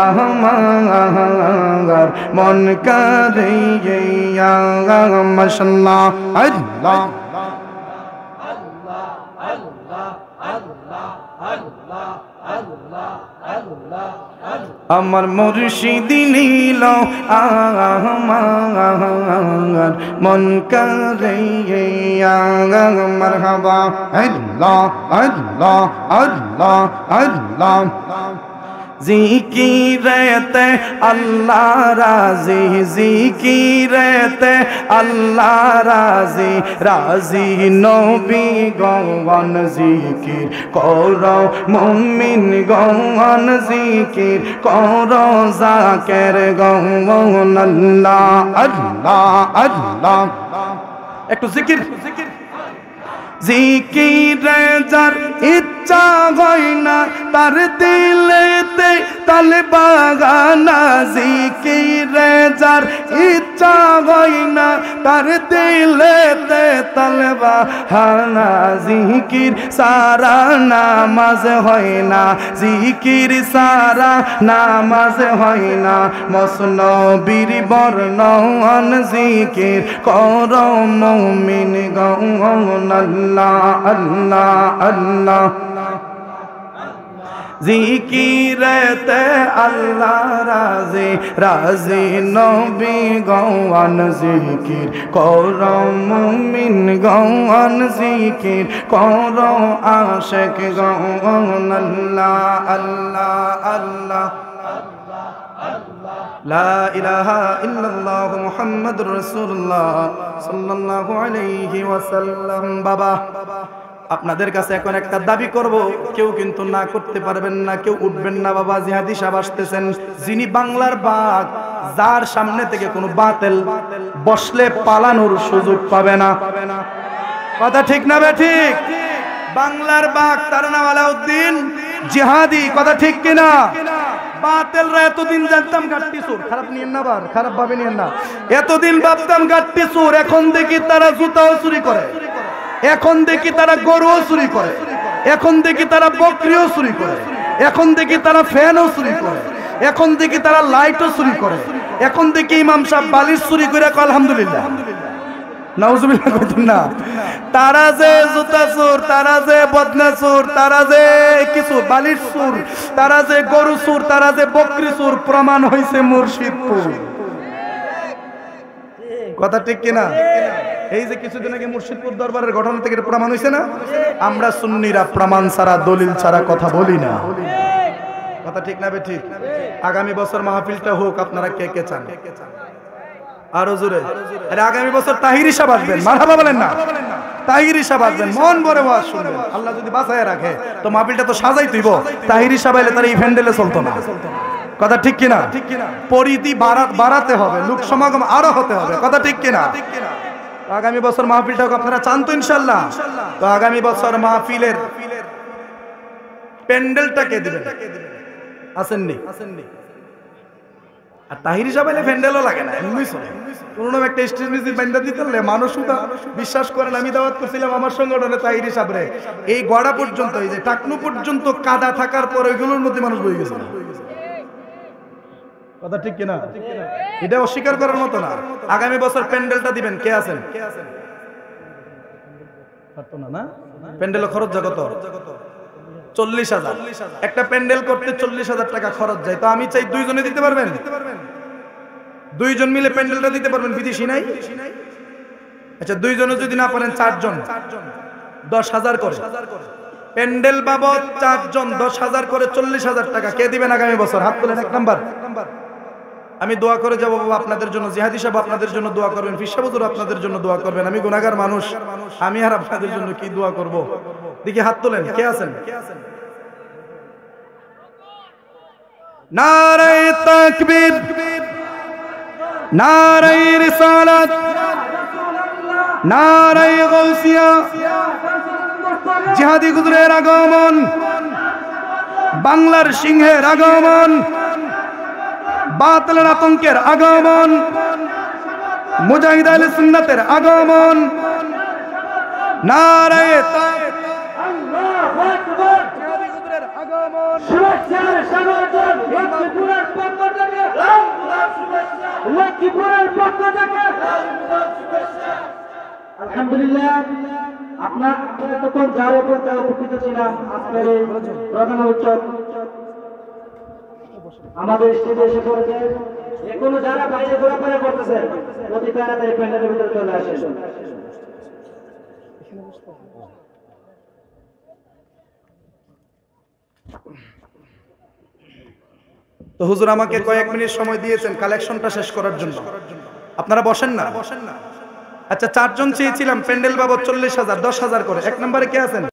আমার মন কারিয়া মাশাআল্লাহ আল্লাহ আমার মুর্শিদ নীল আমার মন কারিয়া মারহাবা আল্লাহ আল্লাহ আল্লাহ আল্লাহ। জিকিরেতে আল্লাহ রাজি, জিকিরেতে আল্লাহ রাজি, রাজি নবী গণ জিকির কর মুমিন গণ জিকির কর জাকের গণ আল্লাহ আল্লাহ আল্লাহ। একটু জিকির জিকিরে যার ইচ্ছা হয় না তার দিলেতে তালে বাগানা। জিকিরে যার ইচ্ছা হয় না তার দিলেতে তালে বাহানা। জিকির সারা নামাজ হয় না, জিকির সারা নামাজ হয় না। মসনবীর বর্ণন জিকির কর মুমিন গণ আল্লাহ আল্লাহ আল্লাহ। জিকিরেতে আল্লাহ রাজি, রাজি নবী গণ জিকির কর মুমিন গণ জিকির কর আশিক গণ আল্লাহ আল্লাহ আল্লাহ। লা ইলাহা ইল্লাল্লাহ মুহাম্মাদুর রাসূলুল্লাহ সাল্লাল্লাহু আলাইহি ওয়াসাল্লাম। বাবা, আপনাদের কাছে এখন একটা দাবি করব, কেউ কিন্তু না করতে পারবেন না, কেউ উঠবেন না। বাবা জিহাদি সাহেব আসতেছেন, যিনি বাংলার বাঘ, যার সামনে থেকে কোনো বাতিল বসলে পালানোর সুযোগ পাবে না। কথা ঠিক না বে ঠিক? বাংলার বাঘ তার নাম আলাউদ্দিন জিহাদি, কথা ঠিক কিনা? বাতেলরা এতদিন জানতাম গাট্টি চোর, খারাপ নিয়েন না, বার খারাপ ভাবে নিয়েন না। এতদিন ভাবতাম গাট্টি চোর, এখন দেখি তারা জুতাও চুরি করে, এখন দেখি তারা গরুও চুরি করে, এখন দেখি তারা বকরিও চুরি করে, এখন দেখি তারা ফ্যানও চুরি করে, এখন দেখি তারা লাইটও চুরি করে, এখন দেখি ইমাম সাহেব বালিশ চুরি করে আলহামদুলিল্লাহ নাউজুবিল্লাহ কইতেন না। তারা যে জুতা চোর, তারা যে বদনা চোর, তারা যে কিছু বালিশ চোর, তারা যে গরু চোর, তারা যে বকরি চোর, প্রমাণ হয়েছে মুর্শিদপুর, কথা ঠিক কিনা? এই যে কিছুদিন আগে মুর্শিদপুর দরবারের ঘটনা থেকে প্রমাণ হয়েছে না? আমরা সুন্নিরা প্রমাণ ছাড়া দলিল ছাড়া কথা বলি না, কথা ঠিক না? ঠিক। আগামী বছর মাহফিলটা হোক, আপনারা কে কে চান? আরো জোরে। আরে আগামী বছর তাহিরি সাহেব আসবেন, মারহাবা বলেন না? তাহিরি সাহেব আসবেন, মন ভরে ওয়াজ শুনবেন। আল্লাহ যদি বাঁচায় রাখে তো মাহফিলটা তো সাজাই তুইব। তাহিরি সাহেব এলে তার এই ভ্যান্ডেলে চলতো না, কথা ঠিক কিনা? পরিধি বাড়াতে হবে, লোক সমাগম আরো হতে হবে, কথা ঠিক কিনা? আগামী বছর মাহফিলটা হোক, আপনারা চান তো ইনশাআল্লাহ? তো আগামী বছর মাহফিলের প্যান্ডেলটা কে দিবেন? আসেননি? আর তাহিরি সাহেব এলে প্যান্ডেলও লাগে না, এমনি চলে। কোনো একটা স্টেজ মিউজিক বান্ধা দিতে হলে মানুষও বিশ্বাস করেন। আমি দাওয়াত করছিলাম আমার সংগঠনে তাহিরি সাহেবরে, এই গড়া পর্যন্ত, এই যে টাকনু পর্যন্ত কাদা থাকার পর ওইগুলোর মধ্যে মানুষ বই গেছে, কথা ঠিক কিনা? এটা অস্বীকার করার মতো না। আগামী বছর প্যান্ডেলটা দিবেন, কে আছেন? না প্যান্ডেল খরচ কত? 40,000। একটা প্যান্ডেল করতে 40,000 টাকা খরচ যায়। তো আমি চাই দুইজনে দিতে পারবেন? দুইজন মিলে প্যান্ডেলটা দিতে পারবেন? বিদেশি নাই? আচ্ছা দুইজনে যদি না পারেন, 4 জন 10,000 করে প্যান্ডেল বাবদ, 4 জন 10,000 করে 40,000 টাকা। কে দিবেন আগামী বছর? হাত তোলেন। 1 নাম্বার। আমি দোয়া করে যাবো বাবা আপনাদের জন্য, জিহাদি সাহেব আপনাদের জন্য দোয়া করবেন, ফির সাহেব হুজুর আপনাদের জন্য দোয়া করবেন। আমি গুনাহগার মানুষ, আমি আর আপনাদের জন্য কি দোয়া করব? দেখি হাত তোলেন, কে আছেন? নারায়ে তাকবীর, নারায়ে রিসালাত, নারায়ে গাউসিয়া। জিহাদি হুজুরের আগমন, বাংলার সিংহের আগমন, বাতিলের আতঙ্কের আগমন, মুজাহিদ আহলে সুন্নাতের আগমন। নারায়ে তাকবীর, আল্লাহু আকবার। জিহাদি হুজুরের আগমন, শুভেচ্ছার স্বাগতম লক্ষ্মীপুরের পক্ষ থেকে, লক্ষ্মীপুরের পক্ষ থেকে শুভেচ্ছা। আলহামদুলিল্লাহ, আপনার তখন যার উপর উপকৃত ছিলাম আজকের এই প্রধান উৎসব আমাদের স্টেজে এসে পড়েছে। এখনো যারা বাইরে ঘোরাফেরা করতেছেন অতি তাড়াতাড়ি প্যান্ডেলের ভিতরে চলে আসেন। তো হুজুর আমাকে কয়েক মিনিট সময় দিয়েছেন কালেকশনটা শেষ করার জন্য। আপনারা বসেন না? আচ্ছা 4 জন চেয়েছিলাম প্যান্ডেল বাবদ 40,000, 10,000 করে। 1 নম্বরে কে আছেন?